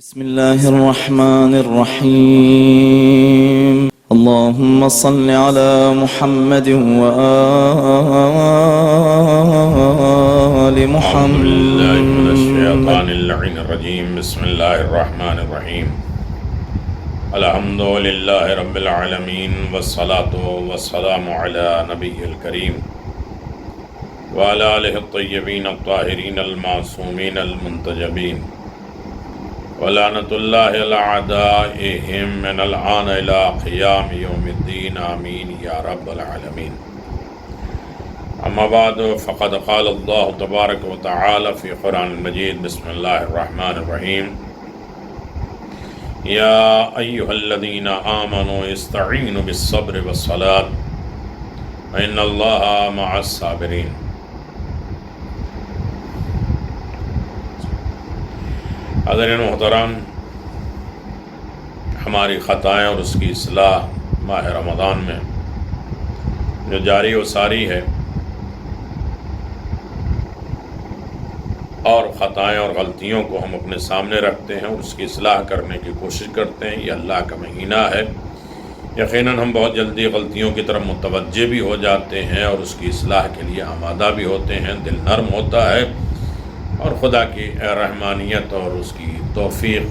بسم الله الرحمن الرحيم اللهم صل على محمد وآل أعوذ بالله من الشيطان محمد. اللعين الرجيم. بسم الله الرحمن الرحيم. الحمد لله رب العالمين والصلاة والسلام على نبي الكريم وعلى آله الطيبين الطاهرين المعصومين المنتجبين ولعنة الله على أعدائهم من الآن إلى قيام يوم الدين آمين يا رب العالمين. أما بعد فقد قال الله تبارك وتعالى في قرآن المجيد. بسم الله الرحمن الرحيم. يا أيها الذين آمنوا استعينوا بالصبر والصلاة إن الله مع الصابرين. حضرین محترم، ہماری خطائیں اور اس کی اصلاح ماہ رمضان میں جو جاری و ساری ہے، اور خطائیں اور غلطیوں کو ہم اپنے سامنے رکھتے ہیں اور اس کی اصلاح کرنے کی کوشش کرتے ہیں. یہ اللہ کا مہینہ ہے. یقیناً ہم بہت جلدی غلطیوں کی طرف متوجہ بھی ہو جاتے ہیں اور اس کی اصلاح کے لیے آمادہ بھی ہوتے ہیں. دل نرم ہوتا ہے اور خدا کی رحمانیت اور اس کی توفیق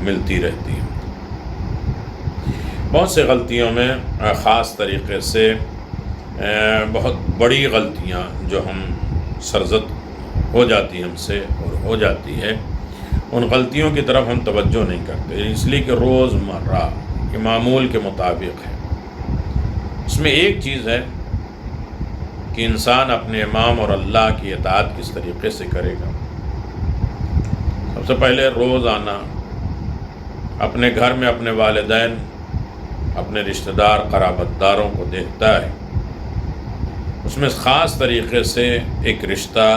ملتی رہتی ہے. بہت سے غلطیوں میں خاص طریقے سے بہت بڑی غلطیاں جو ہم سرزد ہو جاتی ہم سے اور ہو جاتی ہے، ان غلطیوں کی طرف ہم توجہ نہیں کرتے، اس لیے کہ روز مرہ کے معمول کے مطابق ہے. اس میں ایک چیز ہے کہ انسان اپنے امام اور اللہ کی اطاعت کس طریقے سے کرے گا. سب سے پہلے روزانہ اپنے گھر میں اپنے والدین، اپنے رشتہ دار، قرابت داروں کو دیکھتا ہے. اس میں خاص طریقے سے ایک رشتہ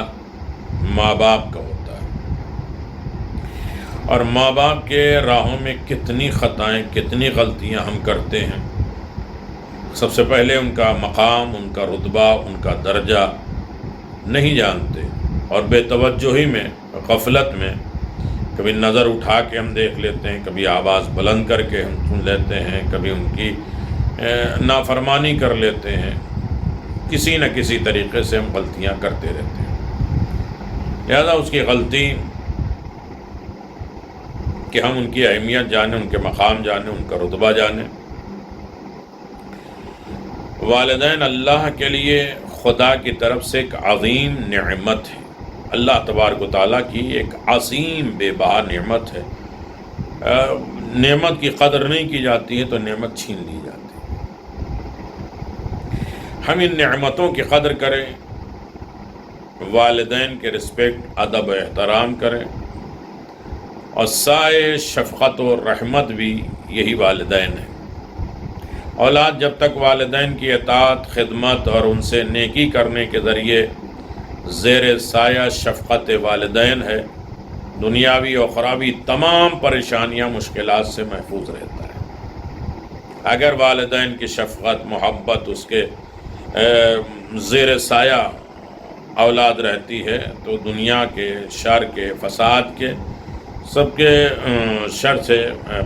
ماں باپ کا ہوتا ہے، اور ماں باپ کے راہوں میں کتنی خطائیں، کتنی غلطیاں ہم کرتے ہیں. سب سے پہلے ان کا مقام، ان کا رتبہ، ان کا درجہ نہیں جانتے، اور بے توجہی میں، غفلت میں کبھی نظر اٹھا کے ہم دیکھ لیتے ہیں، کبھی آواز بلند کر کے ہم سن لیتے ہیں، کبھی ان کی نافرمانی کر لیتے ہیں. کسی نہ کسی طریقے سے ہم غلطیاں کرتے رہتے ہیں. لہذا اس کی غلطی کہ ہم ان کی اہمیت جانیں، ان کے مقام جانیں، ان کا رتبہ جانیں. والدین اللہ کے لیے خدا کی طرف سے ایک عظیم نعمت ہے. اللہ تبارک و تعالیٰ کی ایک عظیم بے بہا نعمت ہے. نعمت کی قدر نہیں کی جاتی ہے تو نعمت چھین لی جاتی ہے. ہم ان نعمتوں کی قدر کریں، والدین کے رسپیکٹ، ادب و احترام کریں، اور سائے شفقت و رحمت بھی یہی والدین ہیں. اولاد جب تک والدین کی اطاعت، خدمت اور ان سے نیکی کرنے کے ذریعے زیر سایہ شفقت والدین ہے، دنیاوی و اخروی تمام پریشانیاں، مشکلات سے محفوظ رہتا ہے. اگر والدین کی شفقت، محبت اس کے زیر سایہ اولاد رہتی ہے تو دنیا کے شر کے، فساد کے، سب کے شر سے،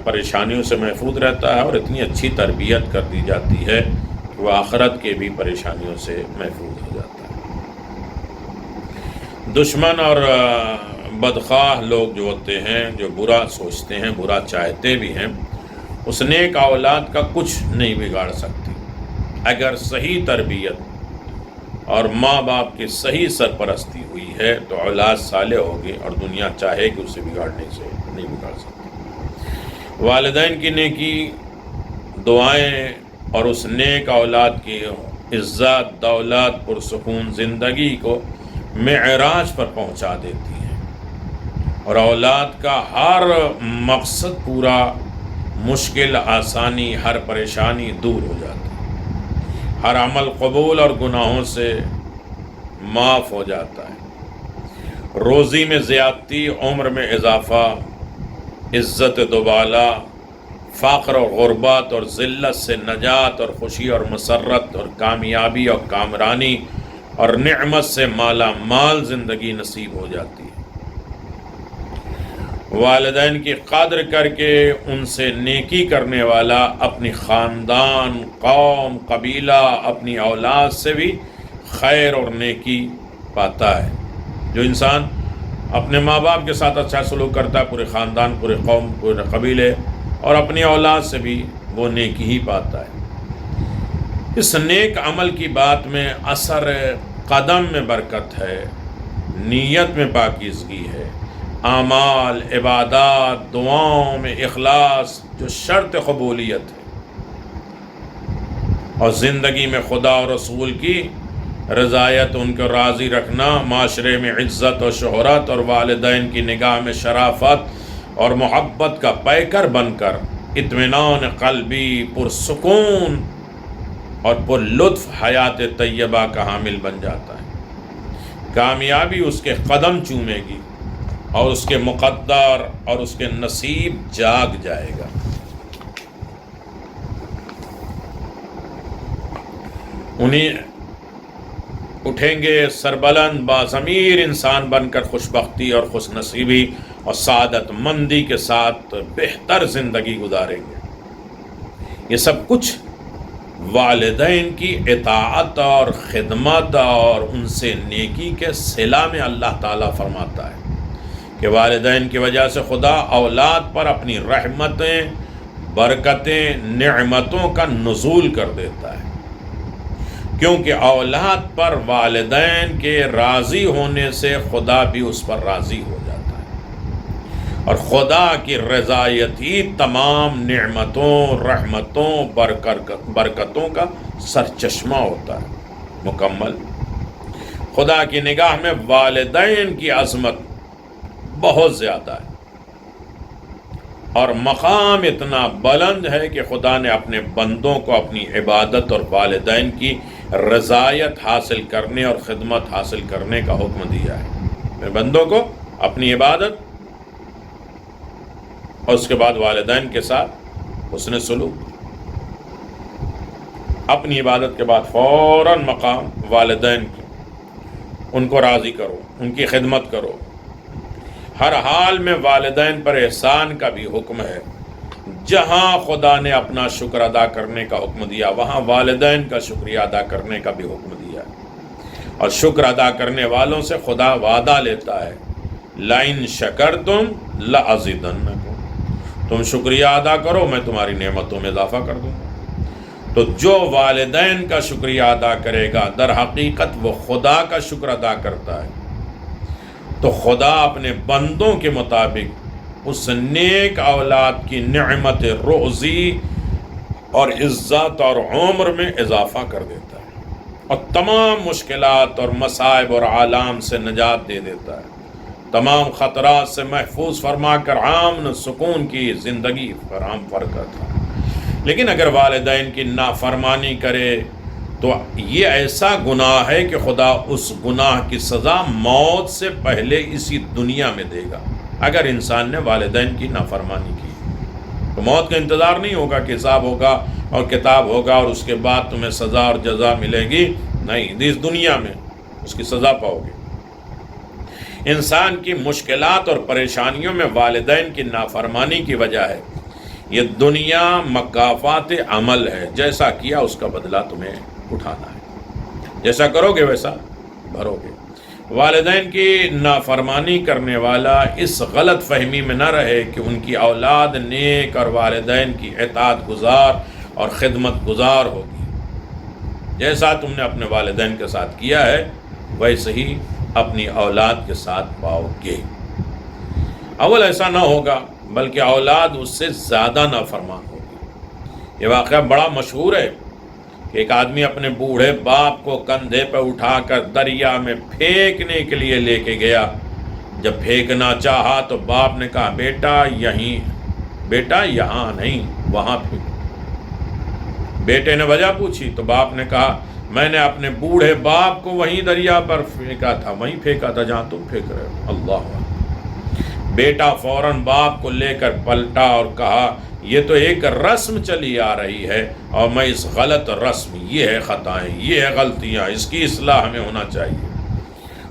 پریشانیوں سے محفوظ رہتا ہے، اور اتنی اچھی تربیت کر دی جاتی ہے کہ وہ آخرت کے بھی پریشانیوں سے محفوظ ہو جاتا ہے. دشمن اور بدخواہ لوگ جو ہوتے ہیں، جو برا سوچتے ہیں، برا چاہتے بھی ہیں، اس نیک اولاد کا کچھ نہیں بگاڑ سکتی. اگر صحیح تربیت اور ماں باپ کی صحیح سرپرستی ہوئی ہے تو اولاد صالح ہوگی، اور دنیا چاہے کہ اسے بگاڑنے سے نہیں بگاڑ سکتی. والدین کی نیکی، دعائیں اور اس نیک اولاد کی عزت، دولت، پرسکون زندگی کو معراج پر پہنچا دیتی ہیں، اور اولاد کا ہر مقصد پورا، مشکل آسانی، ہر پریشانی دور ہو جاتی ہے. ہر عمل قبول اور گناہوں سے معاف ہو جاتا ہے. روزی میں زیادتی، عمر میں اضافہ، عزت دوبالا، فقر اور غربت اور ذلت سے نجات، اور خوشی اور مسرت اور کامیابی اور کامرانی اور نعمت سے مالا مال زندگی نصیب ہو جاتی ہے. والدین کی قدر کر کے ان سے نیکی کرنے والا اپنی خاندان، قوم، قبیلہ، اپنی اولاد سے بھی خیر اور نیکی پاتا ہے۔ جو انسان اپنے ماں باپ کے ساتھ اچھا سلوک کرتا ہے، پورے خاندان، پورے قوم، پورے قبیلے اور اپنی اولاد سے بھی وہ نیکی ہی پاتا ہے۔ اس نیک عمل کی بات میں اثر قدم میں برکت ہے، نیت میں پاکیزگی ہے، اعمال، عبادات، دعاؤں میں اخلاص جو شرط قبولیت ہے، اور زندگی میں خدا اور رسول کی رضایت، ان کو راضی رکھنا، معاشرے میں عزت اور شہرت اور والدین کی نگاہ میں شرافت اور محبت کا پیکر بن کر اطمینان قلبی، پرسکون اور پر لطف حیات طیبہ کا حامل بن جاتا ہے۔ کامیابی اس کے قدم چومے گی اور اس کے مقدر اور اس کے نصیب جاگ جائے گا۔ انہیں اٹھیں گے سربلند باضمیر انسان بن کر، خوشبختی اور خوش نصیبی اور سعادت مندی کے ساتھ بہتر زندگی گزاریں گے۔ یہ سب کچھ والدین کی اطاعت اور خدمت اور ان سے نیکی کے صلہ میں اللہ تعالیٰ فرماتا ہے کہ والدین کی وجہ سے خدا اولاد پر اپنی رحمتیں، برکتیں، نعمتوں کا نزول کر دیتا ہے، کیونکہ اولاد پر والدین کے راضی ہونے سے خدا بھی اس پر راضی ہو جاتا ہے، اور خدا کی رضایت ہی تمام نعمتوں، رحمتوں، برکتوں کا سرچشمہ ہوتا ہے مکمل۔ خدا کی نگاہ میں والدین کی عظمت بہت زیادہ ہے، اور مقام اتنا بلند ہے کہ خدا نے اپنے بندوں کو اپنی عبادت اور والدین کی رضایت حاصل کرنے اور خدمت حاصل کرنے کا حکم دیا ہے۔ میرے بندوں کو اپنی عبادت اور اس کے بعد والدین کے ساتھ حسن سلوک، اپنی عبادت کے بعد فوراً مقام والدین کی، ان کو راضی کرو، ان کی خدمت کرو۔ ہر حال میں والدین پر احسان کا بھی حکم ہے۔ جہاں خدا نے اپنا شکر ادا کرنے کا حکم دیا، وہاں والدین کا شکریہ ادا کرنے کا بھی حکم دیا، اور شکر ادا کرنے والوں سے خدا وعدہ لیتا ہے، لَإِن شَكَرْتُمْ لَأَزِيدَنَّكُمْ، تم شکریہ ادا کرو میں تمہاری نعمتوں میں اضافہ کر دوں گا۔ تو جو والدین کا شکریہ ادا کرے گا، در حقیقت وہ خدا کا شکر ادا کرتا ہے۔ تو خدا اپنے بندوں کے مطابق اس نیک اولاد کی نعمت روزی اور عزت اور عمر میں اضافہ کر دیتا ہے، اور تمام مشکلات اور مصائب اور آلام سے نجات دے دیتا ہے، تمام خطرات سے محفوظ فرما کر امن سکون کی زندگی فراہم کرتا ہے۔ لیکن اگر والدین کی نافرمانی کرے تو یہ ایسا گناہ ہے کہ خدا اس گناہ کی سزا موت سے پہلے اسی دنیا میں دے گا۔ اگر انسان نے والدین کی نافرمانی کی تو موت کا انتظار نہیں ہوگا کہ حساب ہوگا اور کتاب ہوگا اور اس کے بعد تمہیں سزا اور جزا ملے گی، نہیں، اس دنیا میں اس کی سزا پاؤ گے۔ انسان کی مشکلات اور پریشانیوں میں والدین کی نافرمانی کی وجہ ہے یہ دنیا مکافات عمل ہے، جیسا کیا اس کا بدلہ تمہیں اٹھانا ہے، جیسا کرو گے ویسا بھرو گے۔ والدین کی نافرمانی کرنے والا اس غلط فہمی میں نہ رہے کہ ان کی اولاد نیک اور والدین کی اطاعت گزار اور خدمت گزار ہوگی۔ جیسا تم نے اپنے والدین کے ساتھ کیا ہے ویسے ہی اپنی اولاد کے ساتھ پاؤ گے۔ اول ایسا نہ ہوگا بلکہ اولاد اس سے زیادہ نافرمان ہوگی۔ یہ واقعہ بڑا مشہور ہے کہ ایک آدمی اپنے بوڑھے باپ کو کندھے پہ اٹھا کر دریا میں پھینکنے کے لیے لے کے گیا۔ جب پھینکنا چاہا تو باپ نے کہا، بیٹا یہاں نہیں، وہاں پھینک۔ بیٹے نے وجہ پوچھی تو باپ نے کہا، میں نے اپنے بوڑھے باپ کو وہیں دریا پر پھینکا تھا، وہیں پھینکا تھا جہاں تم پھینک رہے ہو۔ اللہ! بیٹا فوراً باپ کو لے کر پلٹا اور کہا، یہ تو ایک رسم چلی آ رہی ہے اور میں اس غلط رسم، یہ ہے خطائیں، یہ ہے غلطیاں، اس کی اصلاح ہمیں ہونا چاہیے،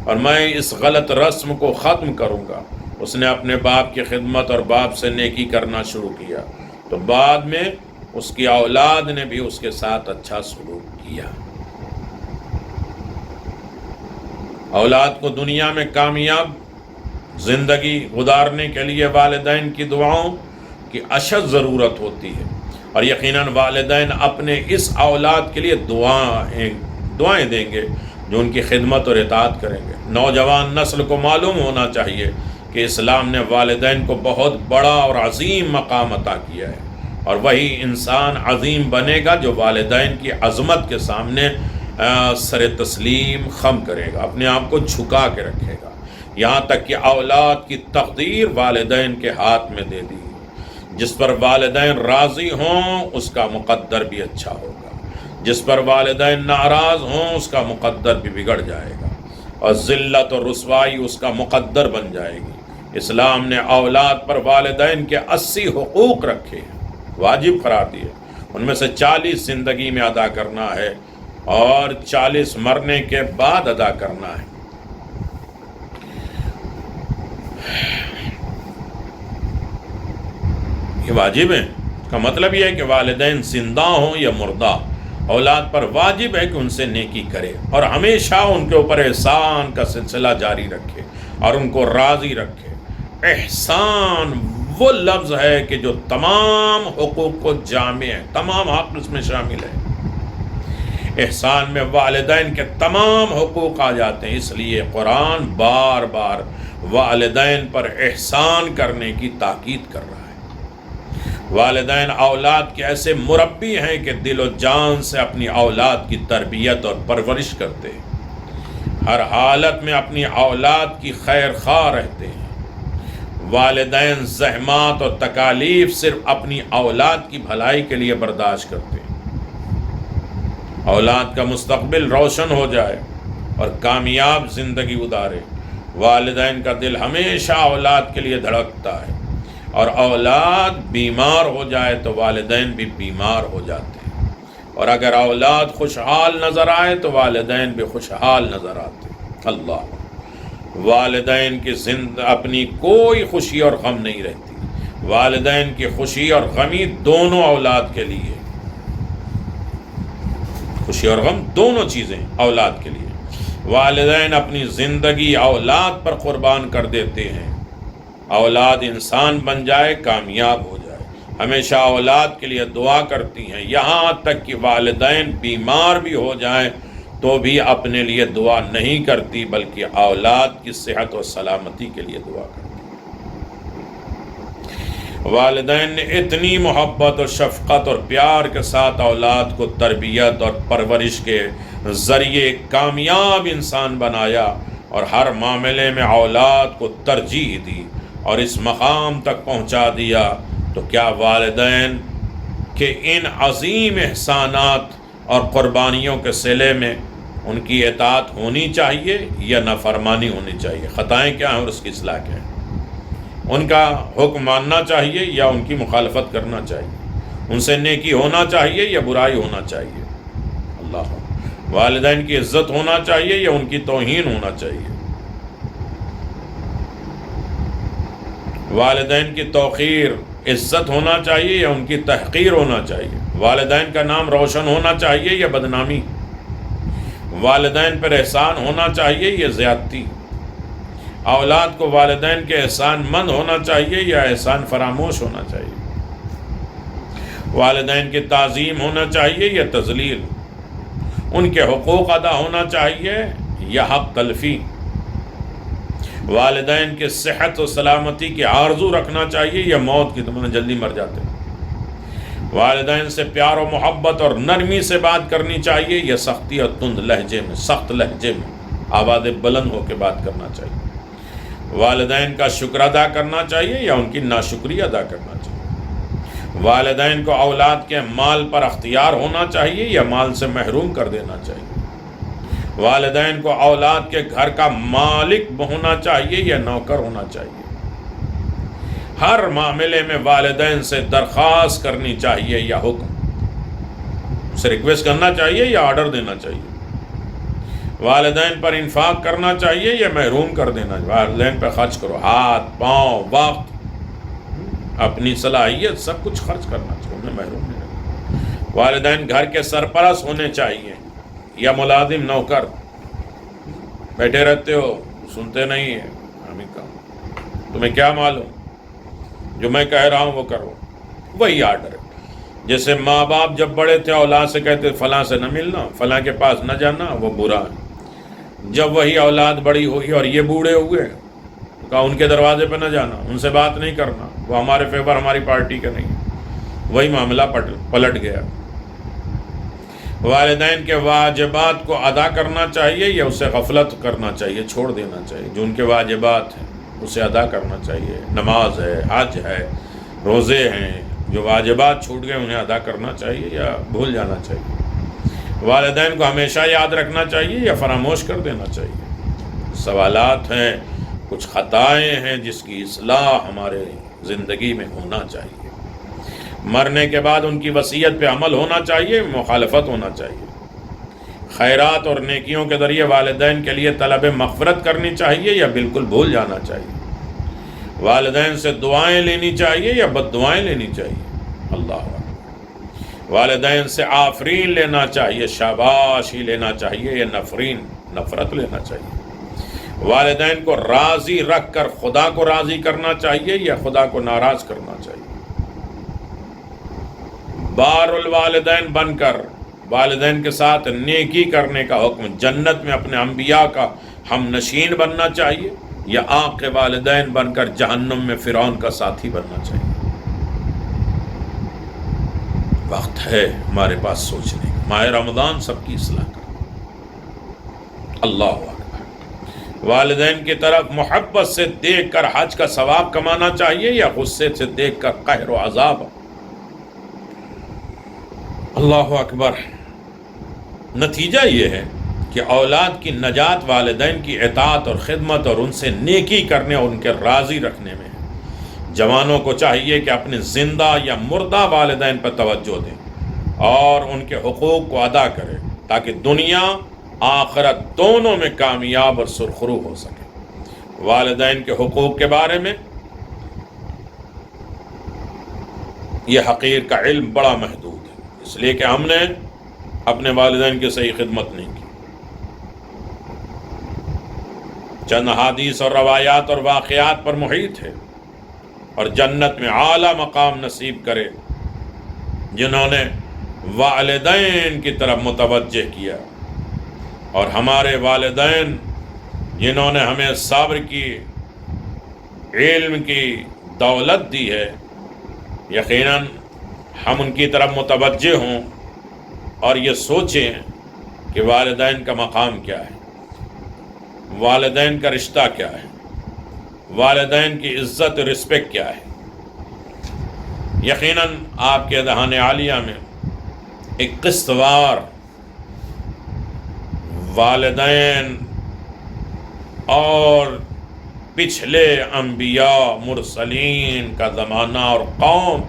اور میں اس غلط رسم کو ختم کروں گا۔ اس نے اپنے باپ کی خدمت اور باپ سے نیکی کرنا شروع کیا تو بعد میں اس کی اولاد نے بھی اس کے ساتھ اچھا سلوک کیا۔ اولاد کو دنیا میں کامیاب زندگی گزارنے کے لیے والدین کی دعاؤں کی اشد ضرورت ہوتی ہے، اور یقیناً والدین اپنے اس اولاد کے لیے دعائیں دیں گے جو ان کی خدمت اور اطاعت کریں گے۔ نوجوان نسل کو معلوم ہونا چاہیے کہ اسلام نے والدین کو بہت بڑا اور عظیم مقام عطا کیا ہے، اور وہی انسان عظیم بنے گا جو والدین کی عظمت کے سامنے سر تسلیم خم کرے گا، اپنے آپ کو جھکا کے رکھے گا، یہاں تک کہ اولاد کی تقدیر والدین کے ہاتھ میں دے دی۔ جس پر والدین راضی ہوں اس کا مقدر بھی اچھا ہوگا، جس پر والدین ناراض ہوں اس کا مقدر بھی بگڑ جائے گا، اور ذلت اور رسوائی اس کا مقدر بن جائے گی۔ اسلام نے اولاد پر والدین کے 80 حقوق رکھے ہیں، واجب قرار دیے، ان میں سے 40 زندگی میں ادا کرنا ہے اور 40 مرنے کے بعد ادا کرنا ہے۔ یہ واجب ہے، اس کا مطلب یہ ہے کہ والدین زندہ ہوں یا مردہ، اولاد پر واجب ہے کہ ان سے نیکی کرے اور ہمیشہ ان کے اوپر احسان کا سلسلہ جاری رکھے اور ان کو راضی رکھے۔ احسان وہ لفظ ہے کہ جو تمام حقوق کو جامع ہے، تمام حق اس میں شامل ہے۔ احسان میں والدین کے تمام حقوق آ جاتے ہیں، اس لیے قرآن بار بار والدین پر احسان کرنے کی تاکید کر رہا ہے۔ والدین اولاد کے ایسے مربی ہیں کہ دل و جان سے اپنی اولاد کی تربیت اور پرورش کرتے ہیں، ہر حالت میں اپنی اولاد کی خیر خواہ رہتے ہیں۔ والدین زحمات اور تکالیف صرف اپنی اولاد کی بھلائی کے لیے برداشت کرتے ہیں۔ اولاد کا مستقبل روشن ہو جائے اور کامیاب زندگی گزارے، والدین کا دل ہمیشہ اولاد کے لیے دھڑکتا ہے، اور اولاد بیمار ہو جائے تو والدین بھی بیمار ہو جاتے ہیں، اور اگر اولاد خوشحال نظر آئے تو والدین بھی خوشحال نظر آتے ہیں۔ اللہ، والدین کی اپنی کوئی خوشی اور غم نہیں رہتی، والدین کی خوشی اور غمی دونوں اولاد کے لیے، خوشی اور غم دونوں چیزیں اولاد کے لیے۔ والدین اپنی زندگی اولاد پر قربان کر دیتے ہیں، اولاد انسان بن جائے، کامیاب ہو جائے، ہمیشہ اولاد کے لیے دعا کرتی ہیں، یہاں تک کہ والدین بیمار بھی ہو جائیں تو بھی اپنے لیے دعا نہیں کرتی بلکہ اولاد کی صحت و سلامتی کے لیے دعا کرتی۔ والدین نے اتنی محبت اور شفقت اور پیار کے ساتھ اولاد کو تربیت اور پرورش کے ذریعے کامیاب انسان بنایا اور ہر معاملے میں اولاد کو ترجیح دی اور اس مقام تک پہنچا دیا، تو کیا والدین کے ان عظیم احسانات اور قربانیوں کے صلے میں ان کی اطاعت ہونی چاہیے یا نافرمانی ہونی چاہیے؟ خطائیں کیا ہیں اور اس کی اصلاح کیا ہے؟ ان کا حکم ماننا چاہیے یا ان کی مخالفت کرنا چاہیے؟ ان سے نیکی ہونا چاہیے یا برائی ہونا چاہیے؟ اللہ، والدین کی عزت ہونا چاہیے یا ان کی توہین ہونا چاہیے؟ والدین کی توقیر عزت ہونا چاہیے یا ان کی تحقیر ہونا چاہیے؟ والدین کا نام روشن ہونا چاہیے یا بدنامی؟ والدین پر احسان ہونا چاہیے یا زیادتی؟ اولاد کو والدین کے احسان مند ہونا چاہیے یا احسان فراموش ہونا چاہیے؟ والدین کی تعظیم ہونا چاہیے یا تذلیل؟ ان کے حقوق ادا ہونا چاہیے یا حق تلفی؟ والدین کی صحت و سلامتی کی آرزو رکھنا چاہیے یا موت کی تمہیں جلدی مر جاتے؟ والدین سے پیار و محبت اور نرمی سے بات کرنی چاہیے یا سختی اور تند لہجے میں، سخت لہجے میں آواز بلند ہو کے بات کرنا چاہیے؟ والدین کا شکر ادا کرنا چاہیے یا ان کی ناشکری ادا کرنا چاہیے؟ والدین کو اولاد کے مال پر اختیار ہونا چاہیے یا مال سے محروم کر دینا چاہیے؟ والدین کو اولاد کے گھر کا مالک ہونا چاہیے یا نوکر ہونا چاہیے؟ ہر معاملے میں والدین سے درخواست کرنی چاہیے یا حکم؟ اسے ریکویسٹ کرنا چاہیے یا آرڈر دینا چاہیے؟ والدین پر انفاق کرنا چاہیے یا محروم کر دینا؟ والدین پہ خرچ کرو، ہاتھ پاؤں وقت اپنی صلاحیت سب کچھ خرچ کرنا چاہیے، انہیں محروم نہیں رکھنا۔ والدین گھر کے سرپرست ہونے چاہیے یا ملازم نوکر؟ بیٹھے رہتے ہو سنتے نہیں ہیں، ہمیں کہا تمہیں کیا معلوم، جو میں کہہ رہا ہوں وہ کرو، وہی آرڈر ہے۔ جیسے ماں باپ جب بڑے تھے اولاد سے کہتے فلاں سے نہ ملنا، فلاں کے پاس نہ جانا، وہ برا ہے۔ جب وہی اولاد بڑی ہوئی اور یہ بوڑھے ہوئے، کہا ان کے دروازے پہ نہ جانا، ان سے بات نہیں کرنا، وہ ہمارے فیور ہماری پارٹی کا نہیں۔ وہی معاملہ پلٹ گیا۔ والدین کے واجبات کو ادا کرنا چاہیے یا اسے غفلت کرنا چاہیے، چھوڑ دینا چاہیے؟ جو ان کے واجبات ہیں اسے ادا کرنا چاہیے، نماز ہے، حج ہے، روزے ہیں، جو واجبات چھوٹ گئے انہیں ادا کرنا چاہیے یا بھول جانا چاہیے؟ والدین کو ہمیشہ یاد رکھنا چاہیے یا فراموش کر دینا چاہیے؟ سوالات ہیں، کچھ خطائیں ہیں جس کی اصلاح ہمارے زندگی میں ہونا چاہیے۔ مرنے کے بعد ان کی وصیت پہ عمل ہونا چاہیے، مخالفت ہونا چاہیے؟ خیرات اور نیکیوں کے ذریعے والدین کے لیے طلب مغفرت کرنی چاہیے یا بالکل بھول جانا چاہیے؟ والدین سے دعائیں لینی چاہیے یا بد دعائیں لینی چاہیے؟ اللہ اکبر۔ والدین سے آفرین لینا چاہیے، شاباشی لینا چاہیے یا نفرت لینا چاہیے؟ والدین کو راضی رکھ کر خدا کو راضی کرنا چاہیے یا خدا کو ناراض کرنا چاہیے؟ بار الوالدین بن کر والدین کے ساتھ نیکی کرنے کا حکم، جنت میں اپنے انبیاء کا ہم نشین بننا چاہیے یا آق کے والدین بن کر جہنم میں فرعون کا ساتھی بننا چاہیے؟ وقت ہے ہمارے پاس سوچنے کا۔ ماہ رمضان سب کی اصلاح کر۔ اللہ اکبر۔ والدین کی طرف محبت سے دیکھ کر حج کا ثواب کمانا چاہیے یا غصے سے دیکھ کر قہر و عذاب؟ اللہ اکبر۔ نتیجہ یہ ہے کہ اولاد کی نجات والدین کی اطاعت اور خدمت اور ان سے نیکی کرنے اور ان کے راضی رکھنے میں ہے۔ جوانوں کو چاہیے کہ اپنے زندہ یا مردہ والدین پر توجہ دیں اور ان کے حقوق کو ادا کریں تاکہ دنیا آخرت دونوں میں کامیاب اور سرخرو ہو سکے۔ والدین کے حقوق کے بارے میں یہ حقیر کا علم بڑا محدود ہے، اس لیے کہ ہم نے اپنے والدین کی صحیح خدمت نہیں کی۔ چند حدیث اور روایات اور واقعات پر محیط ہے، اور جنت میں اعلیٰ مقام نصیب کرے جنہوں نے والدین کی طرف متوجہ کیا، اور ہمارے والدین جنہوں نے ہمیں صبر کی، علم کی دولت دی ہے، یقیناً ہم ان کی طرف متوجہ ہوں اور یہ سوچیں کہ والدین کا مقام کیا ہے، والدین کا رشتہ کیا ہے، والدین کی عزت رسپیکٹ کیا ہے۔ یقیناً آپ کے اذہان عالیہ میں ایک قسط وار والدین اور پچھلے انبیاء مرسلین کا زمانہ اور قوم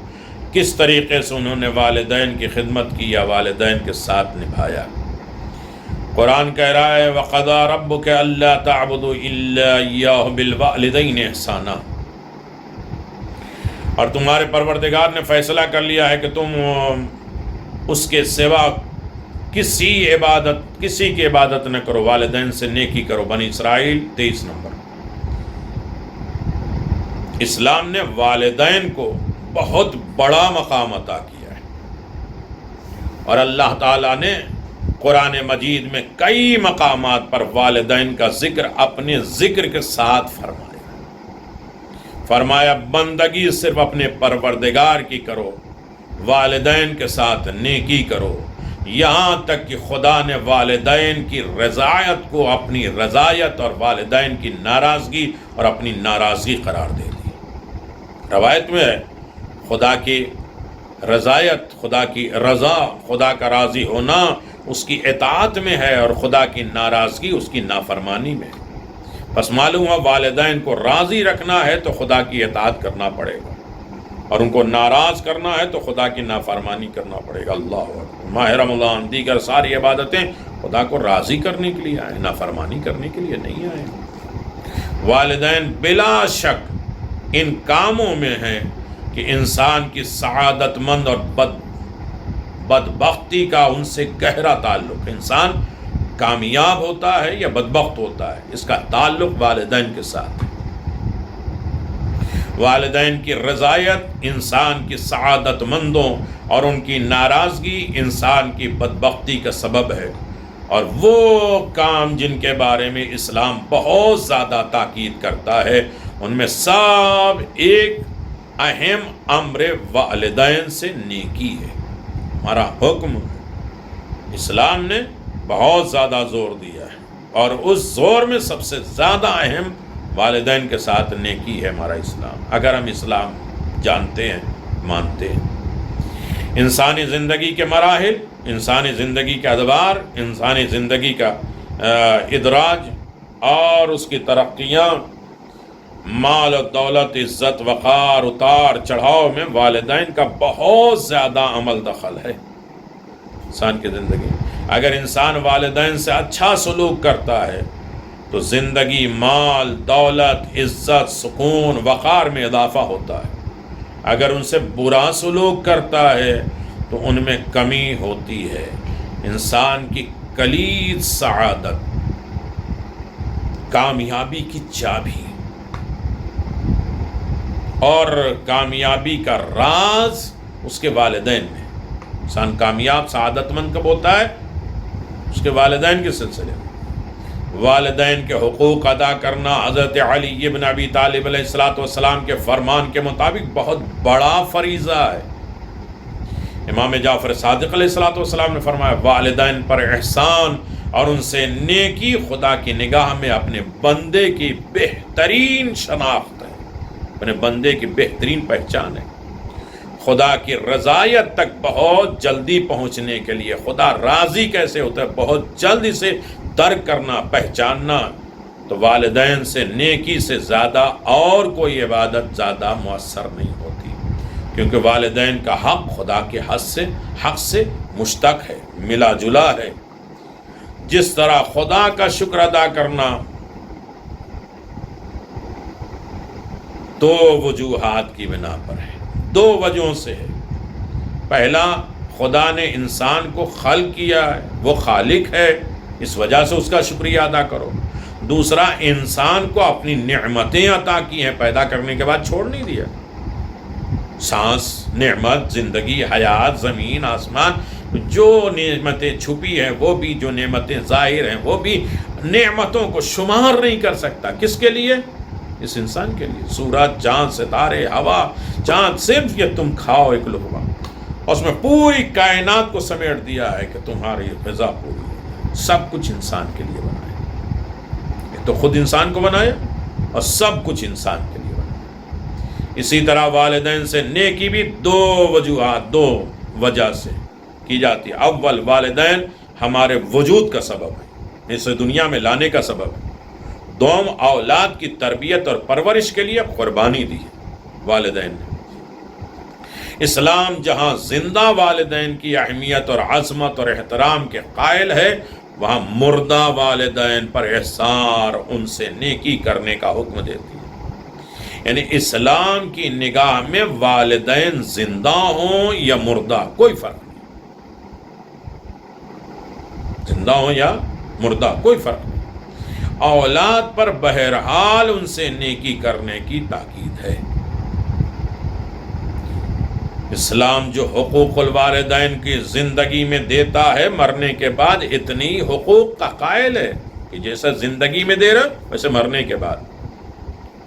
کس طریقے سے انہوں نے والدین کی خدمت کی یا والدین کے ساتھ نبھایا۔ قرآن کہہ رہا ہے وَقَضَىٰ رَبُّكَ أَلَّا تَعْبُدُوا إِلَّا إِيَّاهُ بِالْوَالِدَيْنِ إِحْسَانًا، اور تمہارے پروردگار نے فیصلہ کر لیا ہے کہ تم اس کے سوا کسی کی عبادت نہ کرو، والدین سے نیکی کرو۔ بنی اسرائیل 23 نمبر۔ اسلام نے والدین کو بہت بڑا مقام عطا کیا ہے، اور اللہ تعالیٰ نے قرآن مجید میں کئی مقامات پر والدین کا ذکر اپنے ذکر کے ساتھ فرمایا بندگی صرف اپنے پروردگار کی کرو، والدین کے ساتھ نیکی کرو، یہاں تک کہ خدا نے والدین کی رضایت کو اپنی رضایت اور والدین کی ناراضگی اور اپنی ناراضگی قرار دے دی۔ روایت میں ہے خدا کی رضایت، خدا کی رضا، خدا کا راضی ہونا اس کی اطاعت میں ہے، اور خدا کی ناراضگی اس کی نافرمانی میں ہے۔ بس معلوم ہوا والدین کو راضی رکھنا ہے تو خدا کی اطاعت کرنا پڑے گا، اور ان کو ناراض کرنا ہے تو خدا کی نافرمانی کرنا پڑے گا۔ اللہ اکبر۔ ماہ رمضان دیگر ساری عبادتیں خدا کو راضی کرنے کے لیے آئے، نافرمانی کرنے کے لیے نہیں آئے۔ والدین بلا شک ان کاموں میں ہیں کہ انسان کی سعادت مند اور بدبختی کا ان سے گہرا تعلق ہے۔ انسان کامیاب ہوتا ہے یا بدبخت ہوتا ہے، اس کا تعلق والدین کے ساتھ ہے۔ والدین کی رضایت انسان کی سعادت مندوں اور ان کی ناراضگی انسان کی بدبختی کا سبب ہے۔ اور وہ کام جن کے بارے میں اسلام بہت زیادہ تاکید کرتا ہے، ان میں سب ایک اہم امر والدین سے نیکی ہے۔ ہمارا حکم اسلام نے بہت زیادہ زور دیا ہے، اور اس زور میں سب سے زیادہ اہم والدین کے ساتھ نیکی ہے ہمارا اسلام، اگر ہم اسلام جانتے ہیں، مانتے ہیں۔ انسانی زندگی کے مراحل، انسانی زندگی کے ادوار، انسانی زندگی کا ادراج اور اس کی ترقیاں، مال و دولت، عزت، وقار، اتار چڑھاؤ میں والدین کا بہت زیادہ عمل دخل ہے انسان کی زندگی میں۔ اگر انسان والدین سے اچھا سلوک کرتا ہے تو زندگی، مال، دولت، عزت، سکون، وقار میں اضافہ ہوتا ہے۔ اگر ان سے برا سلوک کرتا ہے تو ان میں کمی ہوتی ہے۔ انسان کی کلید سعادت، کامیابی کی چابی اور کامیابی کا راز اس کے والدین میں۔ انسان کامیاب، سعادت مند کب ہوتا ہے؟ اس کے والدین کے سلسلے میں۔ والدین کے حقوق ادا کرنا حضرت علی بن ابی طالب علیہ السلام کے فرمان کے مطابق بہت بڑا فریضہ ہے۔ امام جعفر صادق علیہ السلام نے فرمایا، والدین پر احسان اور ان سے نیکی خدا کی نگاہ میں اپنے بندے کی بہترین شناخت ہے، اپنے بندے کی بہترین پہچان ہے۔ خدا کی رضایت تک بہت جلدی پہنچنے کے لیے، خدا راضی کیسے ہوتا ہے بہت جلد اسے درک کرنا، پہچاننا، تو والدین سے نیکی سے زیادہ اور کوئی عبادت زیادہ مؤثر نہیں ہوتی، کیونکہ والدین کا حق خدا کے حق سے مشتق ہے، ملا جلا ہے۔ جس طرح خدا کا شکر ادا کرنا دو وجوہات کی بنا پر ہے، دو وجہوں سے ہے۔ پہلا، خدا نے انسان کو خلق کیا ہے، وہ خالق ہے، اس وجہ سے اس کا شکریہ ادا کرو۔ دوسرا، انسان کو اپنی نعمتیں عطا کی ہیں، پیدا کرنے کے بعد چھوڑ نہیں دیا۔ سانس نعمت، زندگی، حیات، زمین، آسمان، جو نعمتیں چھپی ہیں وہ بھی، جو نعمتیں ظاہر ہیں وہ بھی، نعمتوں کو شمار نہیں کر سکتا۔ کس کے لیے؟ اس انسان کے لیے۔ سورج، چاند، ستارے، ہوا، چاند، صرف یہ تم کھاؤ ایک لقمہ، اور اس میں پوری کائنات کو سمیٹ دیا ہے کہ تمہاری غذا پوری ہے۔ سب کچھ انسان کے لیے بنایا، ایک تو خود انسان کو بنایا اور سب کچھ انسان کے لیے بنایا۔ اسی طرح والدین سے نیکی بھی دو وجوہات، دو وجہ سے کی جاتی ہے۔ اول، والدین ہمارے وجود کا سبب ہے، اسے دنیا میں لانے کا سبب ہے۔ دوم، اولاد کی تربیت اور پرورش کے لیے قربانی دی ہے والدین نے۔ اسلام جہاں زندہ والدین کی اہمیت اور عظمت اور احترام کے قائل ہے، وہاں مردہ والدین پر احسان، ان سے نیکی کرنے کا حکم دیتی ہے۔ یعنی اسلام کی نگاہ میں والدین زندہ ہوں یا مردہ کوئی فرق نہیں، زندہ ہوں یا مردہ کوئی فرق نہیں۔ اولاد پر بہرحال ان سے نیکی کرنے کی تاکید ہے۔ اسلام جو حقوق الوالدین کی زندگی میں دیتا ہے، مرنے کے بعد اتنی حقوق کا قائل ہے کہ جیسا زندگی میں دے رہا ویسے مرنے کے بعد۔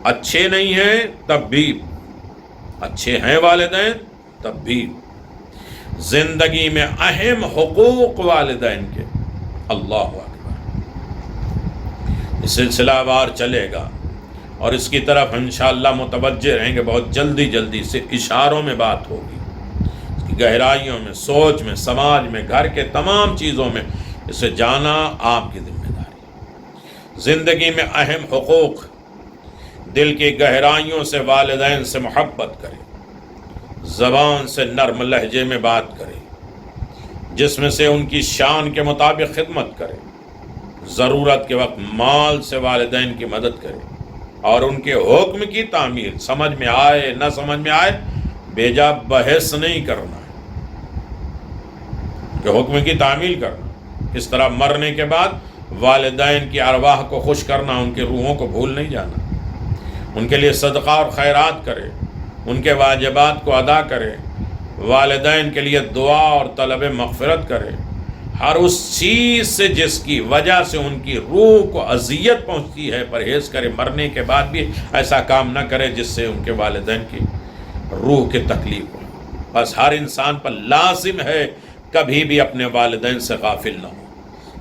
اچھے نہیں ہیں تب بھی، اچھے ہیں والدین تب بھی، زندگی میں اہم حقوق والدین کے، اللہ اکبر۔ یہ سلسلہ وار چلے گا اور اس کی طرف انشاءاللہ متوجہ رہیں گے، بہت جلدی سے اشاروں میں بات ہوگی، اس کی گہرائیوں میں، سوچ میں، سماج میں، گھر کے تمام چیزوں میں اسے جانا آپ کی ذمہ داری ہے۔ زندگی میں اہم حقوق، دل کی گہرائیوں سے والدین سے محبت کریں، زبان سے نرم لہجے میں بات کریں، جس میں سے ان کی شان کے مطابق خدمت کرے، ضرورت کے وقت مال سے والدین کی مدد کرے، اور ان کے حکم کی تعمیل، سمجھ میں آئے نہ سمجھ میں آئے بیجا بحث نہیں کرنا کہ حکم کی تعمیل کرنا۔ اس طرح مرنے کے بعد والدین کی ارواح کو خوش کرنا، ان کی روحوں کو بھول نہیں جانا، ان کے لیے صدقہ اور خیرات کرے، ان کے واجبات کو ادا کرے، والدین کے لیے دعا اور طلب مغفرت کرے، ہر اس چیز سے جس کی وجہ سے ان کی روح کو اذیت پہنچتی ہے پرہیز کرے، مرنے کے بعد بھی ایسا کام نہ کرے جس سے ان کے والدین کی روح کی تکلیف ہو۔ بس ہر انسان پر لازم ہے کبھی بھی اپنے والدین سے غافل نہ ہو،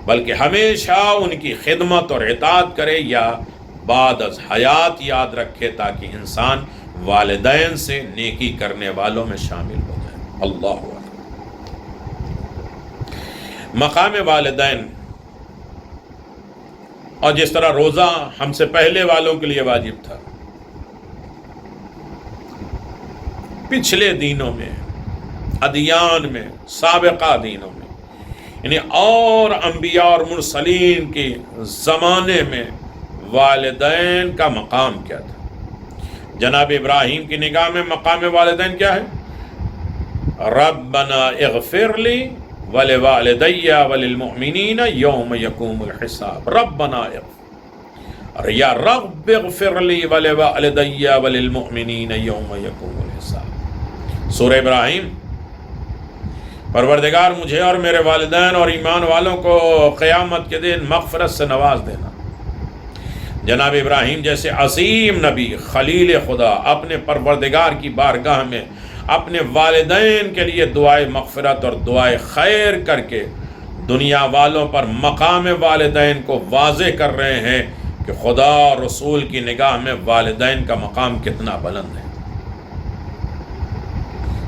بلکہ ہمیشہ ان کی خدمت اور اطاعت کرے یا بعد از حیات یاد رکھے، تاکہ انسان والدین سے نیکی کرنے والوں میں شامل ہو جائے۔ اللہ اکبر۔ مقام والدین، اور جس طرح روزہ ہم سے پہلے والوں کے لیے واجب تھا، پچھلے دینوں میں، ادیان میں، سابقہ دینوں میں، یعنی اور انبیاء اور مرسلین کے زمانے میں والدین کا مقام کیا تھا؟ جناب ابراہیم کی نگاہ میں مقام والدین کیا ہے؟ ربنا اغفر لی ولوالدی وللمؤمنین یوم یقوم الحساب۔ ربنا اغفر، یا رب اغفر لی ولوالدی وللمؤمنین یوم یقوم الحساب۔ سورہ ابراہیم، پروردگار مجھے اور میرے والدین اور ایمان والوں کو قیامت کے دن مغفرت سے نواز دینا۔ جناب ابراہیم جیسے عظیم نبی، خلیل خدا، اپنے پروردگار کی بارگاہ میں اپنے والدین کے لیے دعائے مغفرت اور دعائے خیر کر کے دنیا والوں پر مقام والدین کو واضح کر رہے ہیں کہ خدا اور رسول کی نگاہ میں والدین کا مقام کتنا بلند ہے۔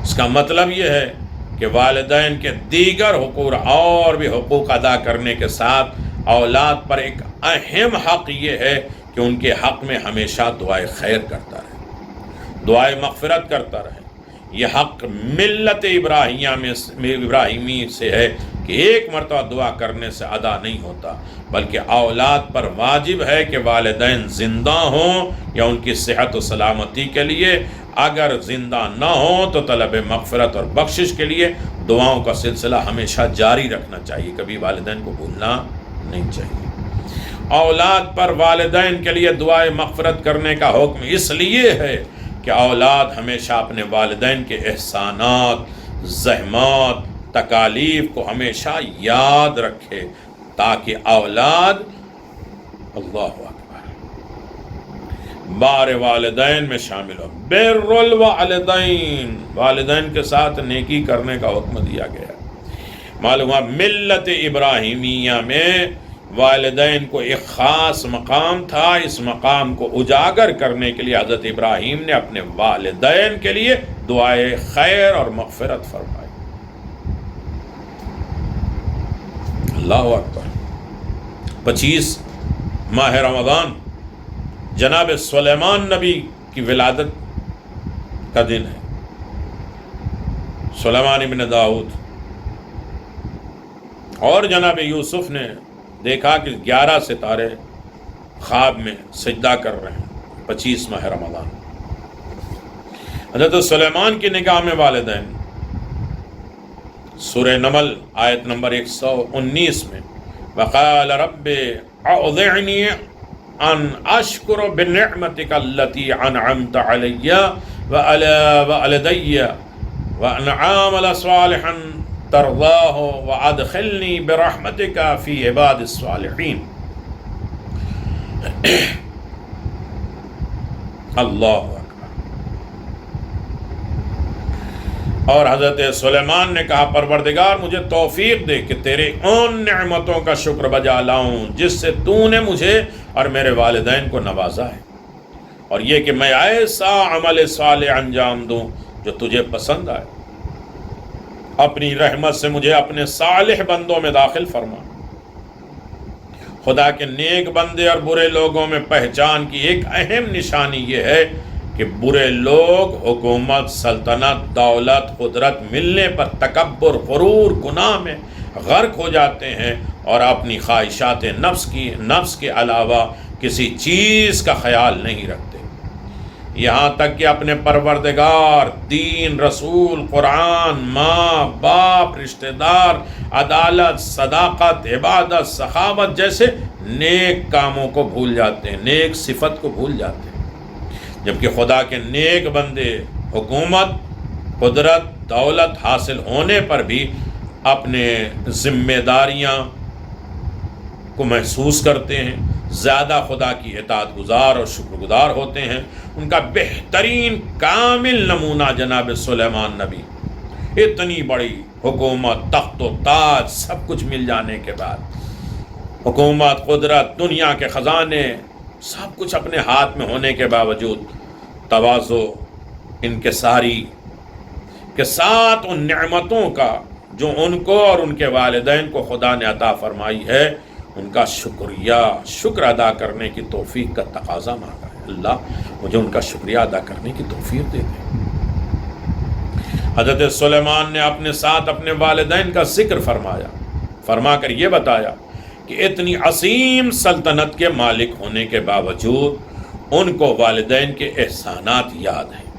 اس کا مطلب یہ ہے کہ والدین کے دیگر حقوق اور بھی حقوق ادا کرنے کے ساتھ اولاد پر ایک اہم حق یہ ہے کہ ان کے حق میں ہمیشہ دعائے خیر کرتا رہے، دعائے مغفرت کرتا رہے۔ یہ حق ملت ابراہیمی سے ہے کہ ایک مرتبہ دعا کرنے سے ادا نہیں ہوتا، بلکہ اولاد پر واجب ہے کہ والدین زندہ ہوں یا ان کی صحت و سلامتی کے لیے، اگر زندہ نہ ہوں تو طلب مغفرت اور بخشش کے لیے دعاؤں کا سلسلہ ہمیشہ جاری رکھنا چاہیے، کبھی والدین کو بھولنا نہیں چاہیے۔ اولاد پر والدین کے لیے دعائے مغفرت کرنے کا حکم اس لیے ہے کہ اولاد ہمیشہ اپنے والدین کے احسانات، زحمات، تکالیف کو ہمیشہ یاد رکھے، تاکہ اولاد اللہ اکبر بار والدین میں شامل ہو۔ بر الوالدین، والدین کے ساتھ نیکی کرنے کا حکم دیا گیا۔ معلوم ہے ملت ابراہیمیہ میں والدین کو ایک خاص مقام تھا۔ اس مقام کو اجاگر کرنے کے لیے حضرت ابراہیم نے اپنے والدین کے لیے دعائے خیر اور مغفرت فرمائی۔ اللہ اکبر۔ 25 ماہ رمضان جناب سلیمان نبی کی ولادت کا دن ہے۔ سلیمان ابن داؤد اور جناب یوسف نے دیکھا کہ 11 ستارے خواب میں سجدہ کر رہے ہیں۔ 25 ماہ رمضان حضرت سلیمان کی نگاہ میں والدین، سورہ نمل آیت نمبر 119 میں وقال رب اوزعنی ان اشکر بنعمتک التی انعمت علی وعلی والدی وان اعمل صالحا ترضاہ وادخلنی برحمتک فی عباد الصالحین۔ اللہ اکبر۔ اور حضرت سلیمان نے کہا پروردگار مجھے توفیق دے کہ تیرے ان نعمتوں کا شکر بجا لاؤں جس سے تو نے مجھے اور میرے والدین کو نوازا ہے، اور یہ کہ میں ایسا عمل صالح انجام دوں جو تجھے پسند آئے۔ اپنی رحمت سے مجھے اپنے صالح بندوں میں داخل فرما۔ خدا کے نیک بندے اور برے لوگوں میں پہچان کی ایک اہم نشانی یہ ہے کہ برے لوگ حکومت، سلطنت، دولت، قدرت ملنے پر تکبر، غرور، گناہ میں غرق ہو جاتے ہیں اور اپنی خواہشات نفس کے علاوہ کسی چیز کا خیال نہیں رکھتے، یہاں تک کہ اپنے پروردگار، دین، رسول، قرآن، ماں باپ، رشتہ دار، عدالت، صداقت، عبادت، سخاوت جیسے نیک کاموں کو بھول جاتے ہیں، نیک صفت کو بھول جاتے ہیں، جبکہ خدا کے نیک بندے حکومت، قدرت، دولت حاصل ہونے پر بھی اپنے ذمہ داریاں کو محسوس کرتے ہیں، زیادہ خدا کی اطاعت گزار اور شکر گزار ہوتے ہیں۔ ان کا بہترین کامل نمونہ جناب سلیمان نبی، اتنی بڑی حکومت، تخت و تاج، سب کچھ مل جانے کے بعد، حکومت، قدرت، دنیا کے خزانے، سب کچھ اپنے ہاتھ میں ہونے کے باوجود تواضع، انکساری کے ساتھ ان نعمتوں کا جو ان کو اور ان کے والدین کو خدا نے عطا فرمائی ہے، ان کا شکر ادا کرنے کی توفیق کا تقاضا مانگا ہے۔ اللہ مجھے ان کا شکریہ ادا کرنے کی توفیق دے دے۔ حضرت سلیمان نے اپنے ساتھ اپنے والدین کا ذکر فرما کر یہ بتایا کہ اتنی عظیم سلطنت کے مالک ہونے کے باوجود ان کو والدین کے احسانات یاد ہیں۔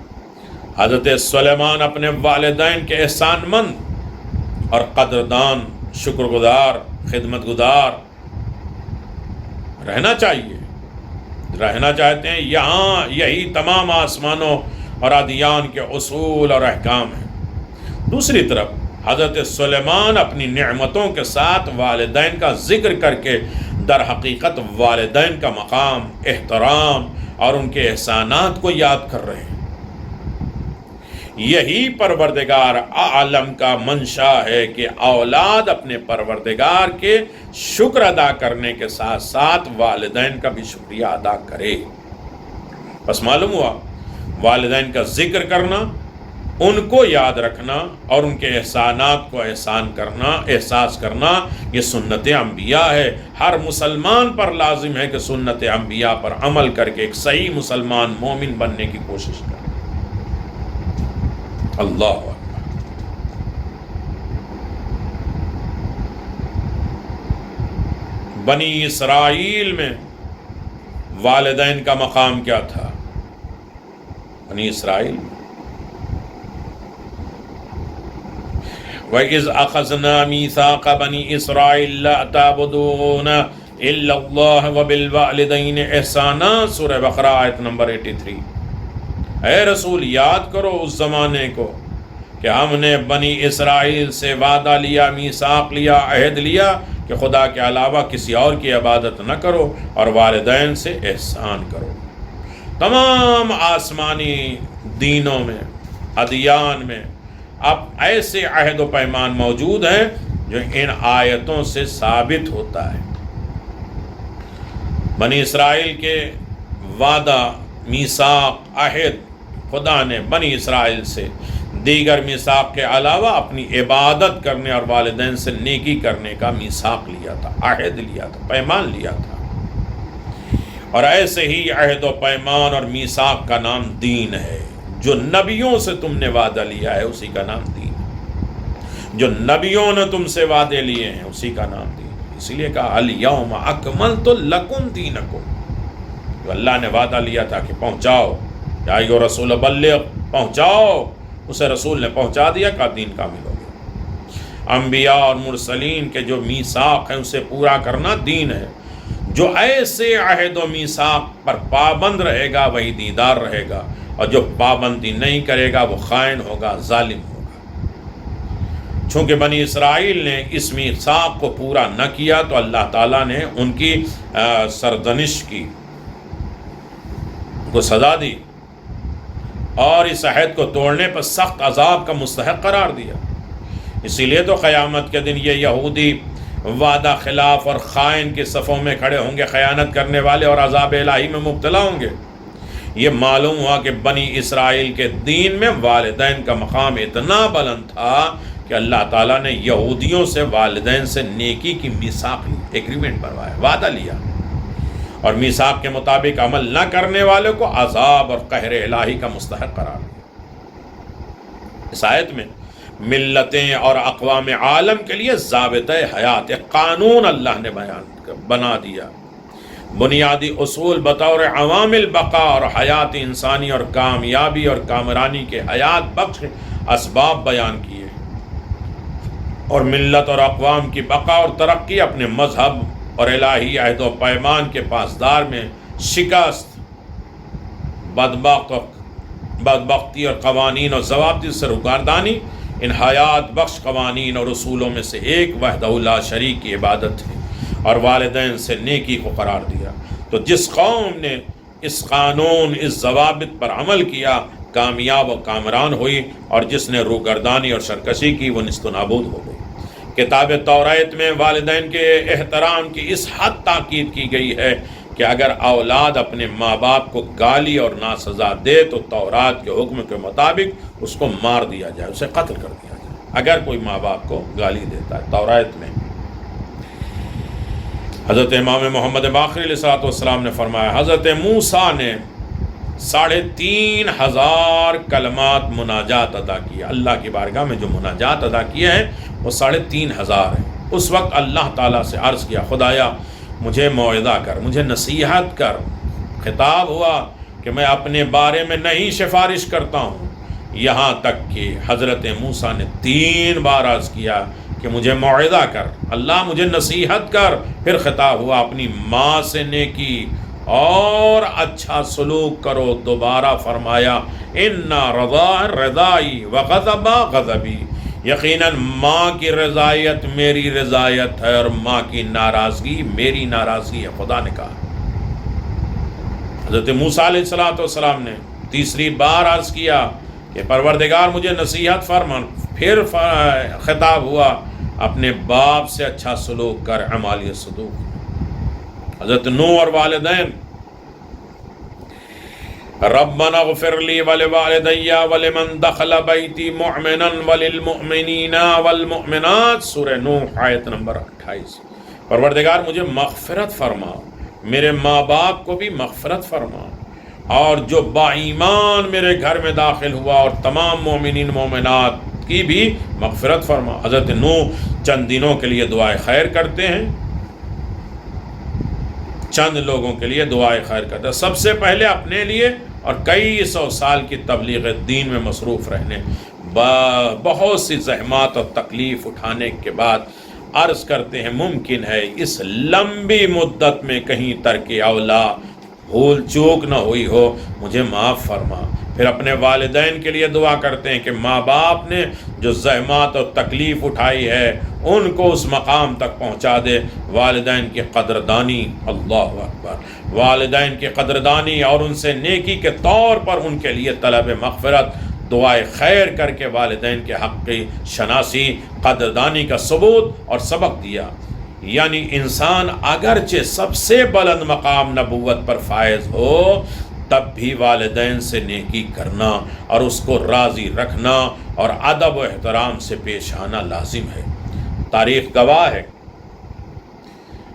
حضرت سلیمان اپنے والدین کے احسان مند اور قدردان، شکر گزار، خدمت گزار رہنا چاہتے ہیں۔ یہاں یہی تمام آسمانوں اور ادیان کے اصول اور احکام ہیں۔ دوسری طرف حضرت سلیمان اپنی نعمتوں کے ساتھ والدین کا ذکر کر کے در حقیقت والدین کا مقام، احترام اور ان کے احسانات کو یاد کر رہے ہیں۔ یہی پروردگار عالم کا منشا ہے کہ اولاد اپنے پروردگار کے شکر ادا کرنے کے ساتھ ساتھ والدین کا بھی شکریہ ادا کرے۔ بس معلوم ہوا والدین کا ذکر کرنا، ان کو یاد رکھنا اور ان کے احسانات کو احساس کرنا یہ سنت انبیاء ہے۔ ہر مسلمان پر لازم ہے کہ سنت انبیاء پر عمل کر کے ایک صحیح مسلمان، مومن بننے کی کوشش کرے۔ اللہ اکبر۔ بنی اسرائیل میں والدین کا مقام کیا تھا؟ بنی اسرائیل وَإِذْ أَخَذْنَا مِيثَاقَ بَنِي إِسْرَائِيلَ لَا تَعْبُدُونَ إِلَّا اللَّهَ وَبِالْوَالِدَيْنِ إِحْسَانًا، سورہ بقرہ آیت نمبر 83۔ اے رسول یاد کرو اس زمانے کو کہ ہم نے بنی اسرائیل سے وعدہ لیا، میثاق لیا، عہد لیا کہ خدا کے علاوہ کسی اور کی عبادت نہ کرو اور والدین سے احسان کرو۔ تمام آسمانی دینوں میں، ادیان میں اب ایسے عہد و پیمان موجود ہیں جو ان آیتوں سے ثابت ہوتا ہے۔ بنی اسرائیل کے وعدہ، میثاق، عہد، خدا نے بنی اسرائیل سے دیگر میثاق کے علاوہ اپنی عبادت کرنے اور والدین سے نیکی کرنے کا میثاق لیا تھا، عہد لیا تھا، پیمان لیا تھا۔ اور ایسے ہی عہد و پیمان اور میثاق کا نام دین ہے۔ جو نبیوں سے تم نے وعدہ لیا ہے اسی کا نام دین ہے۔ جو نبیوں نے تم سے وعدے لیے ہیں اسی کا نام دین ہے۔ اسی لیے کہا الیوم اکملت لکم دینکم، جو اللہ نے وعدہ لیا تھا کہ پہنچاؤ، یا ایھا رسول بلغ، پہنچاؤ، اسے رسول نے پہنچا دیا، کا دین کامل ہو گیا۔ انبیاء اور مرسلین کے جو میثاق ہیں اسے پورا کرنا دین ہے۔ جو ایسے عہد و میثاق پر پابند رہے گا وہی دیندار رہے گا، اور جو پابندی نہیں کرے گا وہ خائن ہوگا، ظالم ہوگا۔ چونکہ بنی اسرائیل نے اس میثاق کو پورا نہ کیا تو اللہ تعالیٰ نے ان کی سرزنش کی، ان کو سزا دی اور اس عہد کو توڑنے پر سخت عذاب کا مستحق قرار دیا۔ اسی لیے تو قیامت کے دن یہ یہودی وعدہ خلاف اور خائن کے صفوں میں کھڑے ہوں گے، خیانت کرنے والے، اور عذاب الہی میں مبتلا ہوں گے۔ یہ معلوم ہوا کہ بنی اسرائیل کے دین میں والدین کا مقام اتنا بلند تھا کہ اللہ تعالیٰ نے یہودیوں سے والدین سے نیکی کی میثاق لی، ایگریمنٹ بنوایا، وعدہ لیا، اور میثاق کے مطابق عمل نہ کرنے والوں کو عذاب اور قہر الہی کا مستحق قرار دیا۔ اس آیت میں ملتیں اور اقوام عالم کے لیے ضابطۂ حیات، ایک قانون اللہ نے بنا دیا، بنیادی اصول بطور عوامل بقا اور حیات انسانی اور کامیابی اور کامرانی کے حیات بخش اسباب بیان کیے، اور ملت اور اقوام کی بقا اور ترقی اپنے مذہب اور الہی عہد و پیمان کے پاسدار میں شکست، بدبختی اور قوانین اور ضوابط سے روگردانی ان حیات بخش قوانین اور اصولوں میں سے ایک وحدہ لا شریک کی عبادت ہے، اور والدین سے نیکی کو قرار دیا۔ تو جس قوم نے اس قانون، اس ضوابط پر عمل کیا، کامیاب و کامران ہوئی، اور جس نے روگردانی اور سرکشی کی، وہ نیست و نابود ہو گئی۔ کتاب توریت میں والدین کے احترام کی اس حد تاکید کی گئی ہے کہ اگر اولاد اپنے ماں باپ کو گالی اور ناسزا دے تو تورات کے حکم کے مطابق اس کو مار دیا جائے، اسے قتل کر دیا جائے اگر کوئی ماں باپ کو گالی دیتا ہے۔ توریت میں حضرت امام محمد باقر علیہ السلام نے فرمایا، حضرت موسیٰ نے 3500 کلمات مناجات ادا کیا، اللہ کی بارگاہ میں جو مناجات ادا کیے ہیں وہ 3500 ہیں۔ اس وقت اللہ تعالیٰ سے عرض کیا، خدایا مجھے موعظہ کر، مجھے نصیحت کر۔ خطاب ہوا کہ میں اپنے بارے میں نہیں سفارش کرتا ہوں، یہاں تک کہ حضرت موسیٰ نے 3 بار عرض کیا کہ مجھے موعظہ کر، اللہ مجھے نصیحت کر۔ پھر خطاب ہوا اپنی ماں سے نیکی اور اچھا سلوک کرو۔ دوبارہ فرمایا اِنَّ رضائی وغضب غضبی، یقیناً ماں کی رضایت میری رضایت ہے اور ماں کی ناراضگی میری ناراضگی ہے، خدا نے کہا۔ حضرت موسیٰ علیہ السلام نے تیسری بار عرض کیا کہ پروردگار مجھے نصیحت فرما۔ پھر خطاب ہوا اپنے باپ سے اچھا سلوک کر، اعمال صدوق۔ حضرت نوح اور والدین، ربنا اغفر لی ولوالدی ولمن دخل بیتی مؤمنا وللمؤمنین والمؤمنات، سورہ نوح آیت نمبر 28۔ پروردگار مجھے مغفرت فرما، میرے ماں باپ کو بھی مغفرت فرما، اور جو با ایمان میرے گھر میں داخل ہوا اور تمام مومنین مومنات کی بھی مغفرت فرما۔ حضرت نوح چند دنوں کے لیے دعائے خیر کرتے ہیں، چند لوگوں کے لیے دعائے خیر کرتے ہیں، سب سے پہلے اپنے لیے، اور کئی 100 سال کی تبلیغ دین میں مصروف رہنے، بہت سی زحمات اور تکلیف اٹھانے کے بعد عرض کرتے ہیں ممکن ہے اس لمبی مدت میں کہیں ترک اولا، بھول چوک نہ ہوئی ہو، مجھے معاف فرما۔ پھر اپنے والدین کے لیے دعا کرتے ہیں کہ ماں باپ نے جو زحمات اور تکلیف اٹھائی ہے ان کو اس مقام تک پہنچا دے۔ والدین کی قدردانی، اللہ اکبر، والدین کی قدردانی اور ان سے نیکی کے طور پر ان کے لیے طلب مغفرت، دعائے خیر کر کے والدین کے حق کی شناسی، قدردانی کا ثبوت اور سبق دیا۔ یعنی انسان اگرچہ سب سے بلند مقام نبوت پر فائز ہو، تب بھی والدین سے نیکی کرنا اور اس کو راضی رکھنا اور ادب و احترام سے پیش آنا لازم ہے۔ تاریخ گواہ ہے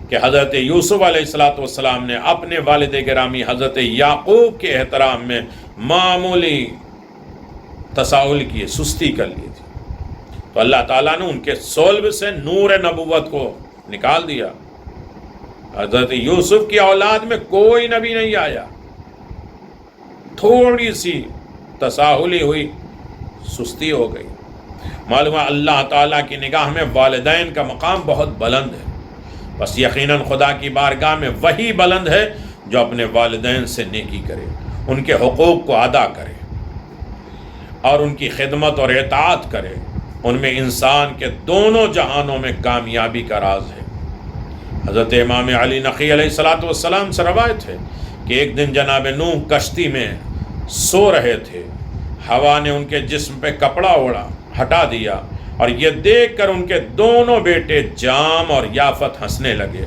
کہ حضرت یوسف علیہ السلام نے اپنے والد گرامی حضرت یعقوب کے احترام میں معمولی تساہل کیے، سستی کر لی تھی، تو اللہ تعالیٰ نے ان کے صلب سے نور نبوت کو نکال دیا۔ حضرت یوسف کی اولاد میں کوئی نبی نہیں آیا، تھوڑی سی تساہلی ہوئی، سستی ہو گئی۔ معلوم ہے اللہ تعالیٰ کی نگاہ میں والدین کا مقام بہت بلند ہے، بس یقیناً خدا کی بارگاہ میں وہی بلند ہے جو اپنے والدین سے نیکی کرے، ان کے حقوق کو ادا کرے اور ان کی خدمت اور اطاعت کرے۔ ان میں انسان کے دونوں جہانوں میں کامیابی کا راز ہے۔ حضرت امام علی نقی علیہ السلام سے روایت ہے کہ ایک دن جناب نوح کشتی میں سو رہے تھے، ہوا نے ان کے جسم پہ کپڑا ہٹا دیا، اور یہ دیکھ کر ان کے دونوں بیٹے جام اور یافت ہنسنے لگے،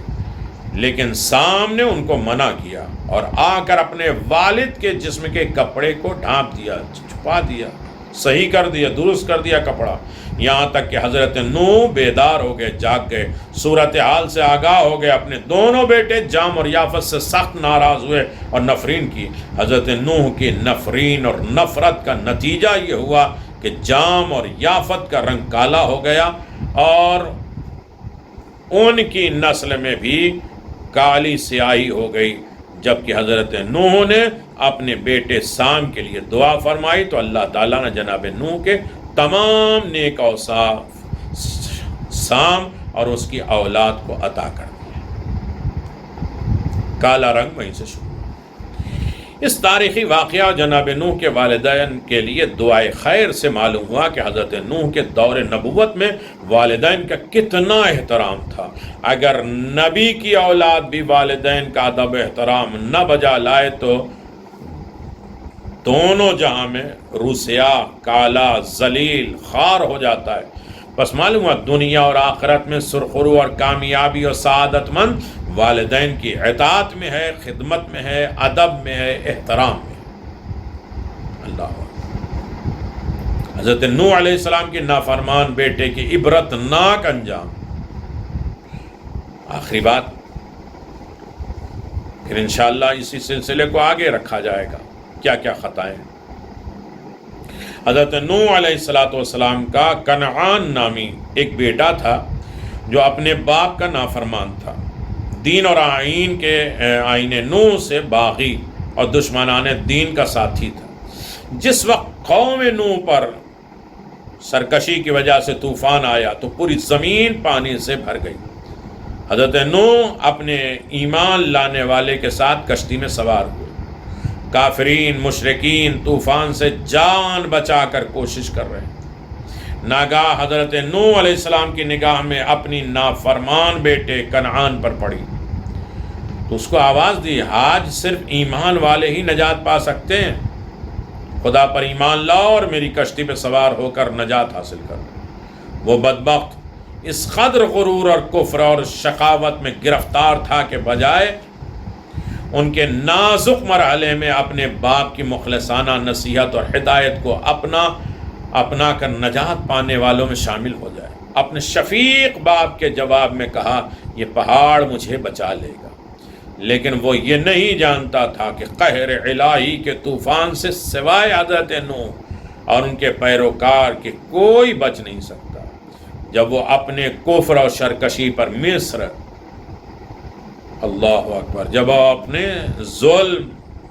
لیکن سام نے ان کو منع کیا اور آ کر اپنے والد کے جسم کے کپڑے کو ڈھانپ دیا، چھپا دیا، صحیح کر دیا، درست کر دیا کپڑا، یہاں تک کہ حضرت نوح بیدار ہو گئے، جاگ گئے، صورتحال سے آگاہ ہو گئے، اپنے دونوں بیٹے جام اور یافت سے سخت ناراض ہوئے اور نفرین کی۔ حضرت نوح کی نفرین اور نفرت کا نتیجہ یہ ہوا کہ جام اور یافت کا رنگ کالا ہو گیا اور ان کی نسل میں بھی کالی سیاہی ہو گئی۔ جبکہ حضرت نوح نے اپنے بیٹے سام کے لیے دعا فرمائی تو اللہ تعالیٰ نے جناب نوح کے تمام نیک اوصاف سام اور اس کی اولاد کو عطا کر دیا۔ کالا رنگ وہیں سے شروع۔ اس تاریخی واقعہ جناب نوح کے والدین کے لیے دعائے خیر سے معلوم ہوا کہ حضرت نوح کے دور نبوت میں والدین کا کتنا احترام تھا۔ اگر نبی کی اولاد بھی والدین کا ادب و احترام نہ بجا لائے تو دونوں جہاں میں روسیا، کالا، ذلیل، خوار ہو جاتا ہے۔ بس معلوم ہوا دنیا اور آخرت میں سرخرو اور کامیابی اور سعادت مند والدین کی اطاعت میں ہے، خدمت میں ہے، ادب میں ہے، احترام میں ہے۔ اللہ حضرت نوح علیہ السلام کی نافرمان بیٹے کی عبرت ناک انجام۔ آخری بات، پھر انشاءاللہ اسی سلسلے کو آگے رکھا جائے گا، کیا کیا خطائیں۔ حضرت نوح علیہ السلام کا کنعان نامی ایک بیٹا تھا جو اپنے باپ کا نافرمان تھا، دین اور آئین نوح سے باغی اور دشمنان دین کا ساتھی تھا۔ جس وقت قوم نوح پر سرکشی کی وجہ سے طوفان آیا تو پوری زمین پانی سے بھر گئی۔ حضرت نوح اپنے ایمان لانے والے کے ساتھ کشتی میں سوار ہوئے۔ کافرین مشرکین طوفان سے جان بچا کر کوشش کر رہے ہیں۔ ناگاہ حضرت نوح علیہ السلام کی نگاہ میں اپنی نافرمان بیٹے کنعان پر پڑی تو اس کو آواز دی، آج صرف ایمان والے ہی نجات پا سکتے ہیں، خدا پر ایمان لاؤ اور میری کشتی پہ سوار ہو کر نجات حاصل کر۔ وہ بدبخت اس قدر غرور اور کفر اور شقاوت میں گرفتار تھا کہ بجائے ان کے نازک مرحلے میں اپنے باپ کی مخلصانہ نصیحت اور ہدایت کو اپنا کر نجات پانے والوں میں شامل ہو جائے، اپنے شفیق باپ کے جواب میں کہا، یہ پہاڑ مجھے بچا لے گا۔ لیکن وہ یہ نہیں جانتا تھا کہ قہر الہی کے طوفان سے سوائے حضرت نوح اور ان کے پیروکار کے کوئی بچ نہیں سکتا۔ جب وہ اپنے کفر اور سرکشی پر مصر، اللہ اکبر، جب وہ اپنے ظلم،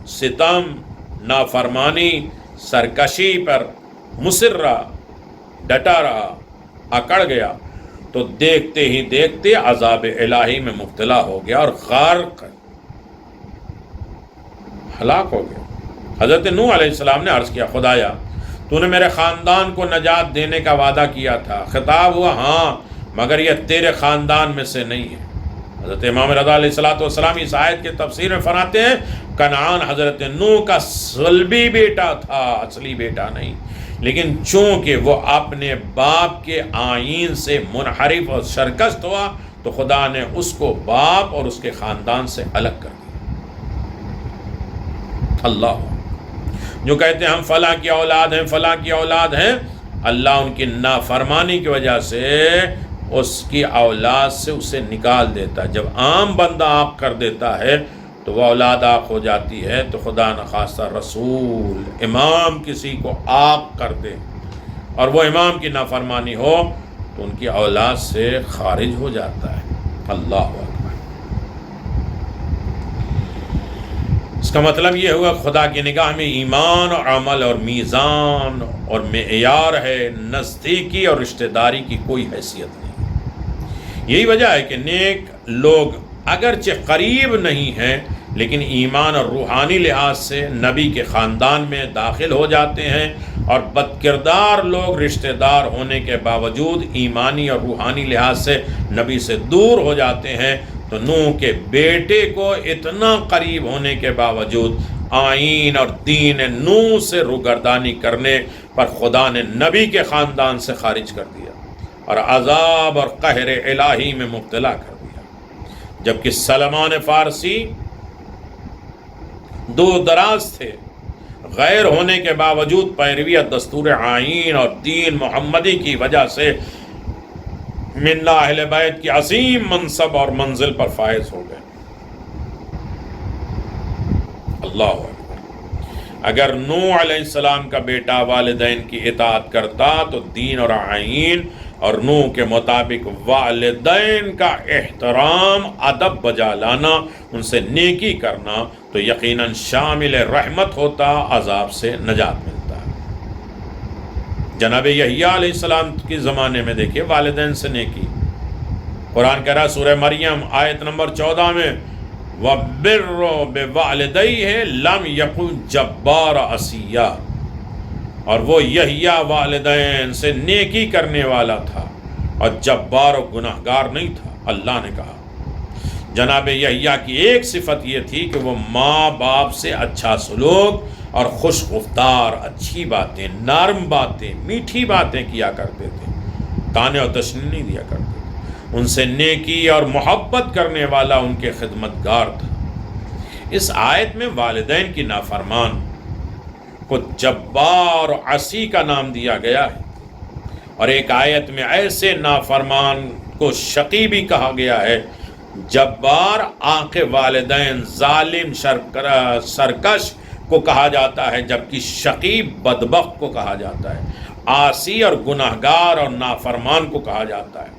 ستم، نافرمانی، سرکشی پر مصر رہا، ڈٹا رہا، اکڑ گیا تو دیکھتے ہی دیکھتے عذاب الہی میں مبتلا ہو گیا اور غرق، ہلاک ہو گیا۔ حضرت نوح علیہ السلام نے عرض کیا، خدایا تو نے میرے خاندان کو نجات دینے کا وعدہ کیا تھا۔ خطاب ہوا، ہاں مگر یہ تیرے خاندان میں سے نہیں ہے۔ حضرت امام رضا علیہ السلام اس آیت کے تفسیر میں فرماتے ہیں، کنعان حضرت نوح کا صلبی بیٹا تھا، اصلی بیٹا نہیں، لیکن چونکہ وہ اپنے باپ کے آئین سے منحرف اور سرکشت ہوا تو خدا نے اس کو باپ اور اس کے خاندان سے الگ کر دیا۔ اللہ، جو کہتے ہیں ہم فلاں کی اولاد ہیں، فلاں کی اولاد ہیں، اللہ ان کی نافرمانی کی وجہ سے اس کی اولاد سے اسے نکال دیتا ہے۔ جب عام بندہ آنکھ کر دیتا ہے تو وہ اولاد آنکھ ہو جاتی ہے، تو خدا نخواستہ رسول امام کسی کو آنکھ کر دے اور وہ امام کی نافرمانی ہو تو ان کی اولاد سے خارج ہو جاتا ہے۔ اللہ اکبر۔ اس کا مطلب یہ ہوا خدا کی نگاہ میں ایمان اور عمل اور میزان اور معیار ہے، نزدیکی اور رشتہ داری کی کوئی حیثیت نہیں۔ یہی وجہ ہے کہ نیک لوگ اگرچہ قریب نہیں ہیں لیکن ایمان اور روحانی لحاظ سے نبی کے خاندان میں داخل ہو جاتے ہیں، اور بد کردار لوگ رشتہ دار ہونے کے باوجود ایمانی اور روحانی لحاظ سے نبی سے دور ہو جاتے ہیں۔ تو نوح کے بیٹے کو اتنا قریب ہونے کے باوجود آئین اور دین نوح سے روگردانی کرنے پر خدا نے نبی کے خاندان سے خارج کر دیا اور عذاب اور قہر الہی میں مبتلا کر دیا۔ جبکہ سلمان فارسی دور دراز تھے، غیر ہونے کے باوجود پیروی دستور آئین اور دین محمدی کی وجہ سے منا اہل بیت کی عظیم منصب اور منزل پر فائز ہو گئے۔ اللہ اکبر۔ اگر نوح علیہ السلام کا بیٹا والدین کی اطاعت کرتا تو دین اور آئین اور نوح کے مطابق والدین کا احترام، ادب بجا لانا، ان سے نیکی کرنا تو یقیناً شامل رحمت ہوتا، عذاب سے نجات ملتا۔ جناب یحییٰ علیہ السلام کے زمانے میں دیکھیے والدین سے نیکی، قرآن کہہ رہا سورہ مریم آیت نمبر 14 میں وَبِرُّ بِوَالِدَيْهِ لَمْ يَكُنْ جَبَّارَ عَصِيًّا، اور وہ یحییٰ والدین سے نیکی کرنے والا تھا اور جبار و گناہگار نہیں تھا۔ اللہ نے کہا جناب یحییٰ کی ایک صفت یہ تھی کہ وہ ماں باپ سے اچھا سلوک اور خوش گفتار، اچھی باتیں، نرم باتیں، میٹھی باتیں کیا کرتے تھے، تانے اور تشنیع نہیں دیا کرتے تھے، ان سے نیکی اور محبت کرنے والا ان کے خدمتگار تھا۔ اس آیت میں والدین کی نافرمان کو جبار و عصی کا نام دیا گیا ہے، اور ایک آیت میں ایسے نافرمان کو شقی بھی کہا گیا ہے۔ جبار آنکھ والدین، ظالم، سرکش کو کہا جاتا ہے، جبکہ شقی بدبخت کو کہا جاتا ہے، عاصی اور گناہگار اور نافرمان کو کہا جاتا ہے۔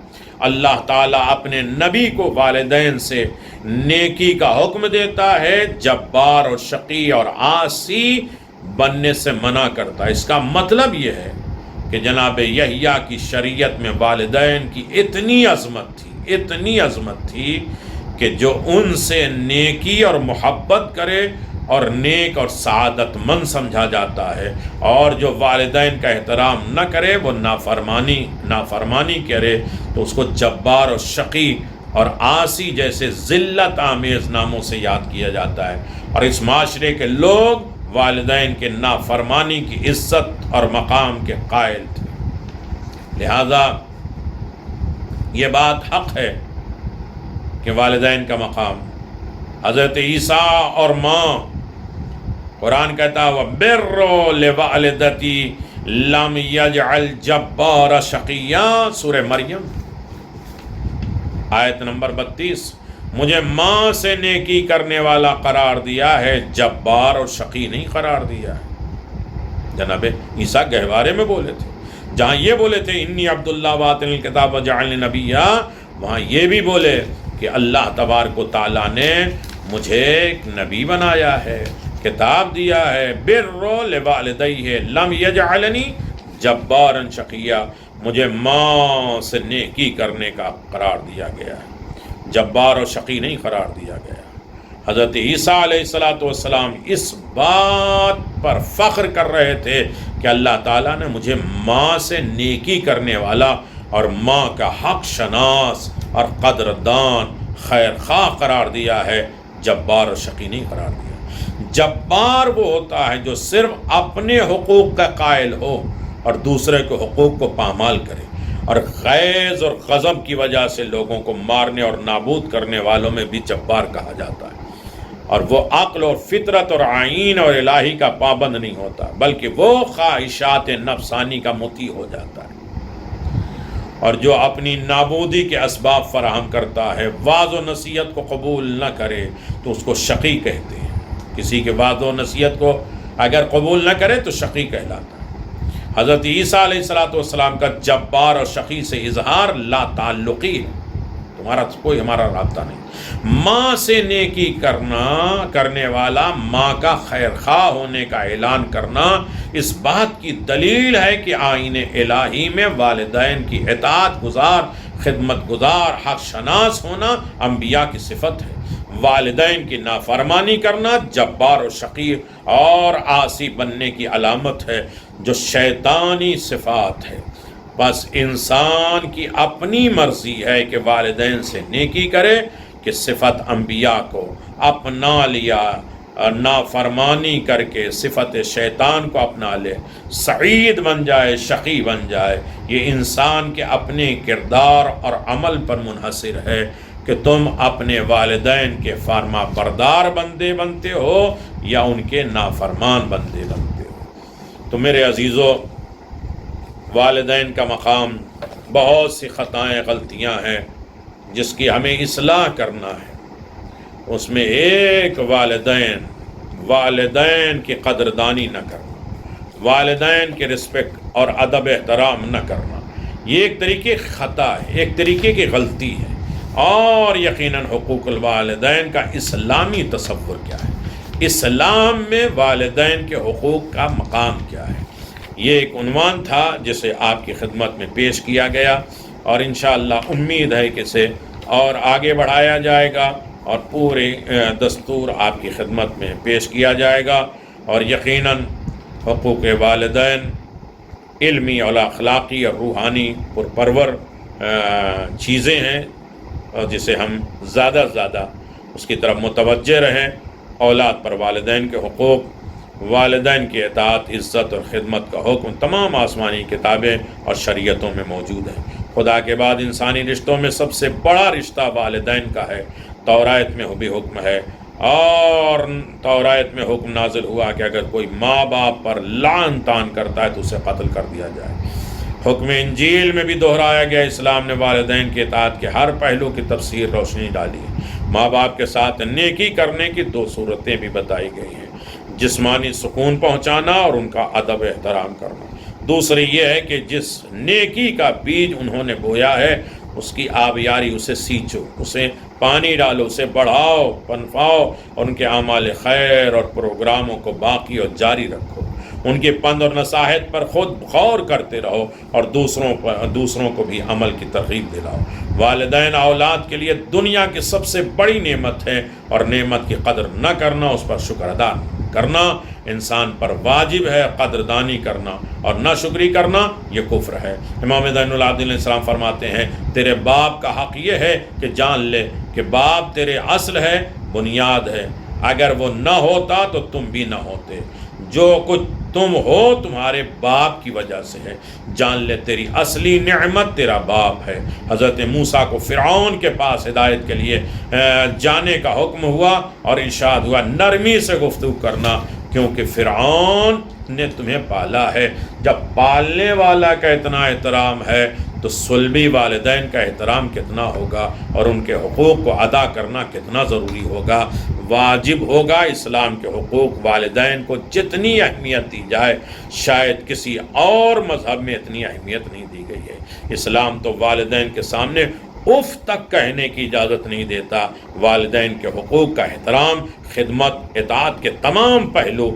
اللہ تعالیٰ اپنے نبی کو والدین سے نیکی کا حکم دیتا ہے، جبار اور شقی اور عاصی بننے سے منع کرتا ہے۔ اس کا مطلب یہ ہے کہ جناب یحییٰ کی شریعت میں والدین کی اتنی عظمت تھی کہ جو ان سے نیکی اور محبت کرے اور نیک اور سعادت مند سمجھا جاتا ہے، اور جو والدین کا احترام نہ کرے، وہ نافرمانی کرے، تو اس کو جبار اور شقی اور عاصی جیسے ذلت آمیز ناموں سے یاد کیا جاتا ہے۔ اور اس معاشرے کے لوگ والدین کے نافرمانی کی عزت اور مقام کے قائل تھے، لہذا یہ بات حق ہے کہ والدین کا مقام، حضرت عیسیٰ اور ماں، قرآن کہتا ہے وَبِرُّ لِوَالِدَتِي لَمْ يَجْعَلْ جَبَّارَ شَقِيًّا، سورہ مریم آیت نمبر 32، مجھے ماں سے نیکی کرنے والا قرار دیا ہے، جبار اور شقی نہیں قرار دیا ہے۔ جناب عیسیٰ گہوارے میں بولے تھے، جہاں یہ بولے تھے انی عبداللہ وآتانی الکتاب وجعلنی نبیا، وہاں یہ بھی بولے کہ اللہ تبارک و تعالیٰ نے مجھے ایک نبی بنایا ہے، کتاب دیا ہے، بِرُّ لِوَالِدَيْهِ لَمْ يَجْعَلْنِي جَبَّارًا شَقِيًّا، مجھے ماں سے نیکی کرنے کا قرار دیا گیا ہے، جبار و شقی نہیں قرار دیا گیا۔ حضرت عیسیٰ علیہ السلام اس بات پر فخر کر رہے تھے کہ اللہ تعالیٰ نے مجھے ماں سے نیکی کرنے والا اور ماں کا حق شناس اور قدردان، خیر خواہ قرار دیا ہے، جبار و شقی نہیں قرار دیا۔ جبار وہ ہوتا ہے جو صرف اپنے حقوق کا قائل ہو اور دوسرے کے حقوق کو پامال کرے، اور غیظ اور غضب کی وجہ سے لوگوں کو مارنے اور نابود کرنے والوں میں بھی جبار کہا جاتا ہے، اور وہ عقل اور فطرت اور آئین اور الہی کا پابند نہیں ہوتا، بلکہ وہ خواہشات نفسانی کا مطیع ہو جاتا ہے، اور جو اپنی نابودی کے اسباب فراہم کرتا ہے، وعظ و نصیحت کو قبول نہ کرے تو اس کو شقی کہتے ہیں۔ کسی کے وعظ و نصیحت کو اگر قبول نہ کرے تو شقی کہلاتا ہے۔ حضرت عیسیٰ علیہ السلام کا جبار اور شقی سے اظہار لا تعلقی ہے، تمہارا کوئی ہمارا رابطہ نہیں۔ ماں سے نیکی کرنے والا، ماں کا خیر خواہ ہونے کا اعلان کرنا اس بات کی دلیل ہے کہ آئین الہی میں والدین کی اطاعت گزار، خدمت گزار، حق شناس ہونا انبیاء کی صفت ہے۔ والدین کی نافرمانی کرنا جبار و شقی اور عاصی بننے کی علامت ہے، جو شیطانی صفات ہے۔ بس انسان کی اپنی مرضی ہے کہ والدین سے نیکی کرے کہ صفت انبیاء کو اپنا لیا، نافرمانی کر کے صفت شیطان کو اپنا لے، سعید بن جائے، شقی بن جائے۔ یہ انسان کے اپنے کردار اور عمل پر منحصر ہے۔ کہ تم اپنے والدین کے فرما بردار بندے بنتے ہو یا ان کے نافرمان بندے بنتے ہو۔ تو میرے عزیزو، والدین کا مقام، بہت سی خطائیں غلطیاں ہیں جس کی ہمیں اصلاح کرنا ہے۔ اس میں ایک والدین کی قدردانی نہ کرنا، والدین کے رسپیکٹ اور ادب احترام نہ کرنا، یہ ایک طریقے کی خطا ہے، ایک طریقے کی غلطی ہے۔ اور یقیناً حقوق الوالدین کا اسلامی تصور کیا ہے، اسلام میں والدین کے حقوق کا مقام کیا ہے، یہ ایک عنوان تھا جسے آپ کی خدمت میں پیش کیا گیا، اور انشاءاللہ امید ہے کہ اسے اور آگے بڑھایا جائے گا اور پورے دستور آپ کی خدمت میں پیش کیا جائے گا۔ اور یقیناً حقوق والدین علمی اور اخلاقی اور روحانی پرپرور چیزیں ہیں، اور جسے ہم زیادہ سے زیادہ اس کی طرف متوجہ رہیں۔ اولاد پر والدین کے حقوق، والدین کی اطاعت، عزت اور خدمت کا حکم تمام آسمانی کتابیں اور شریعتوں میں موجود ہیں۔ خدا کے بعد انسانی رشتوں میں سب سے بڑا رشتہ والدین کا ہے۔ تورات میں بھی حکم ہے، اور تورات میں حکم نازل ہوا کہ اگر کوئی ماں باپ پر لعن طعن کرتا ہے تو اسے قتل کر دیا جائے۔ حکم انجیل میں بھی دہرایا گیا، اسلام نے والدین کی اطاعت کے ہر پہلو کی تفسیر روشنی ڈالی ہے۔ ماں باپ کے ساتھ نیکی کرنے کی 2 صورتیں بھی بتائی گئی ہیں، جسمانی سکون پہنچانا اور ان کا ادب احترام کرنا۔ دوسری یہ ہے کہ جس نیکی کا بیج انہوں نے بویا ہے اس کی آبیاری، اسے سینچو، اسے پانی ڈالو، اسے بڑھاؤ، پنپاؤ، اور ان کے اعمال خیر اور پروگراموں کو باقی اور جاری رکھو۔ ان کی پند اور نصاحت پر خود غور کرتے رہو اور دوسروں کو بھی عمل کی ترغیب دلاؤ۔ والدین اولاد کے لیے دنیا کی سب سے بڑی نعمت ہے، اور نعمت کی قدر نہ کرنا، اس پر شکر ادا کرنا انسان پر واجب ہے۔ قدردانی کرنا اور ناشکری کرنا یہ کفر ہے۔ امام زین العابدین علیہ السلام فرماتے ہیں، تیرے باپ کا حق یہ ہے کہ جان لے کہ باپ تیرے اصل ہے، بنیاد ہے، اگر وہ نہ ہوتا تو تم بھی نہ ہوتے۔ جو کچھ تم ہو تمہارے باپ کی وجہ سے ہے، جان لے تیری اصلی نعمت تیرا باپ ہے۔ حضرت موسیٰ کو فرعون کے پاس ہدایت کے لیے جانے کا حکم ہوا اور ارشاد ہوا نرمی سے گفتگو کرنا، کیونکہ فرعون نے تمہیں پالا ہے۔ جب پالنے والا کا اتنا احترام ہے تو صلبی والدین کا احترام کتنا ہوگا، اور ان کے حقوق کو ادا کرنا کتنا ضروری ہوگا، واجب ہوگا۔ اسلام کے حقوق والدین کو جتنی اہمیت دی جائے شاید کسی اور مذہب میں اتنی اہمیت نہیں دی گئی ہے۔ اسلام تو والدین کے سامنے اف تک کہنے کی اجازت نہیں دیتا۔ والدین کے حقوق کا احترام، خدمت، اطاعت کے تمام پہلو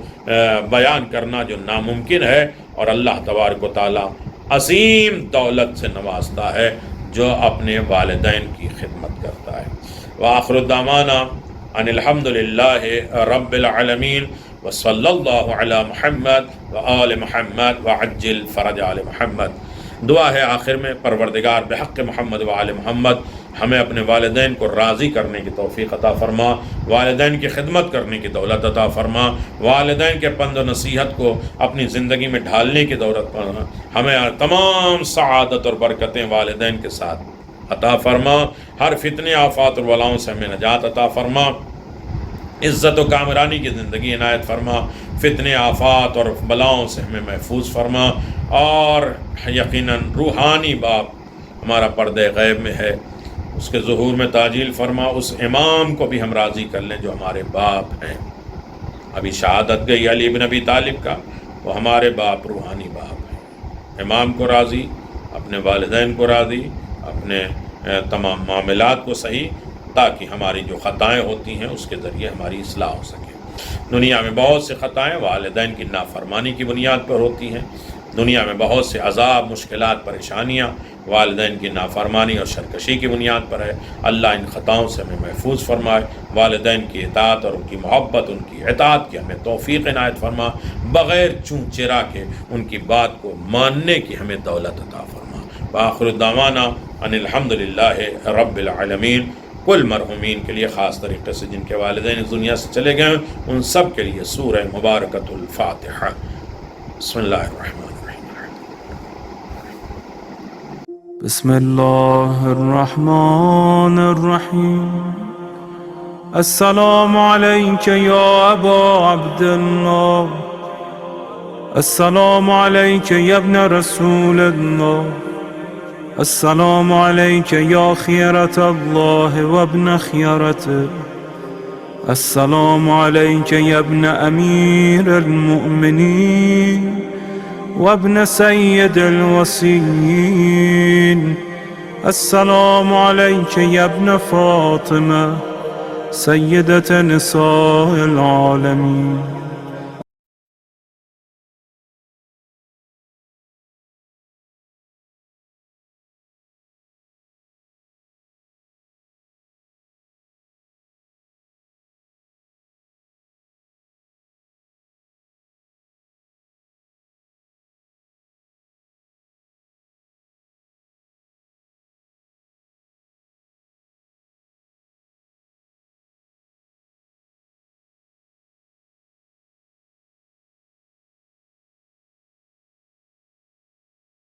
بیان کرنا جو ناممکن ہے، اور اللہ تبارک و تعالی عظیم دولت سے نوازتا ہے جو اپنے والدین کی خدمت کرتا ہے۔ وآخر الدعوانا ان الحمد للہ رب العالمین وصلی اللہ علی محمد وآل محمد وعجل فرج آل محمد۔ دعا ہے آخر میں، پروردگار بحق محمد وآل محمد ہمیں اپنے والدین کو راضی کرنے کی توفیق عطا فرما، والدین کی خدمت کرنے کی دولت عطا فرما، والدین کے پند و نصیحت کو اپنی زندگی میں ڈھالنے کی دولت فرما، ہمیں تمام سعادت اور برکتیں والدین کے ساتھ عطا فرما، ہر فتنے آفات اور بلاؤں سے ہمیں نجات عطا فرما، عزت و کامرانی کی زندگی عنایت فرما، فتنے آفات اور بلاؤں سے ہمیں محفوظ فرما، اور یقیناً روحانی باپ ہمارا پردے غیب میں ہے، اس کے ظہور میں تعجیل فرما۔ اس امام کو بھی ہم راضی کر لیں جو ہمارے باپ ہیں۔ ابھی شہادت گئی علی بن ابی طالب کا، وہ ہمارے باپ، روحانی باپ ہیں۔ امام کو راضی، اپنے والدین کو راضی، اپنے تمام معاملات کو صحیح، تاکہ ہماری جو خطائیں ہوتی ہیں اس کے ذریعے ہماری اصلاح ہو سکے۔ دنیا میں بہت سے خطائیں والدین کی نافرمانی کی بنیاد پر ہوتی ہیں۔ دنیا میں بہت سے عذاب، مشکلات، پریشانیاں والدین کی نافرمانی اور سرکشی کی بنیاد پر ہے۔ اللہ ان خطاؤں سے ہمیں محفوظ فرمائے، والدین کی اطاعت اور ان کی محبت، ان کی اطاعت کی ہمیں توفیق عنایت فرما، بغیر چون چرا کے ان کی بات کو ماننے کی ہمیں دولت عطا فرما۔ وآخر الدعوانا ان الحمد للہ رب العالمین۔ کل مرحومین کے لیے خاص طریقے سے جن کے والدین اس دنیا سے چلے گئے ان سب کے لیے سورہ مبارکۃ الفاتحہ۔ بسم اللہ الرحمن الرحیم۔ بسم الله الرحمن الرحيم. السلام عليك يا أبا عبد الله، السلام عليك يا ابن رسول الله، السلام عليك يا خيرة الله وابن خيرته، السلام عليك يا ابن أمير المؤمنين وابن سيد الوصيين، السلام عليك يا ابن فاطمة سيدة نساء العالمين.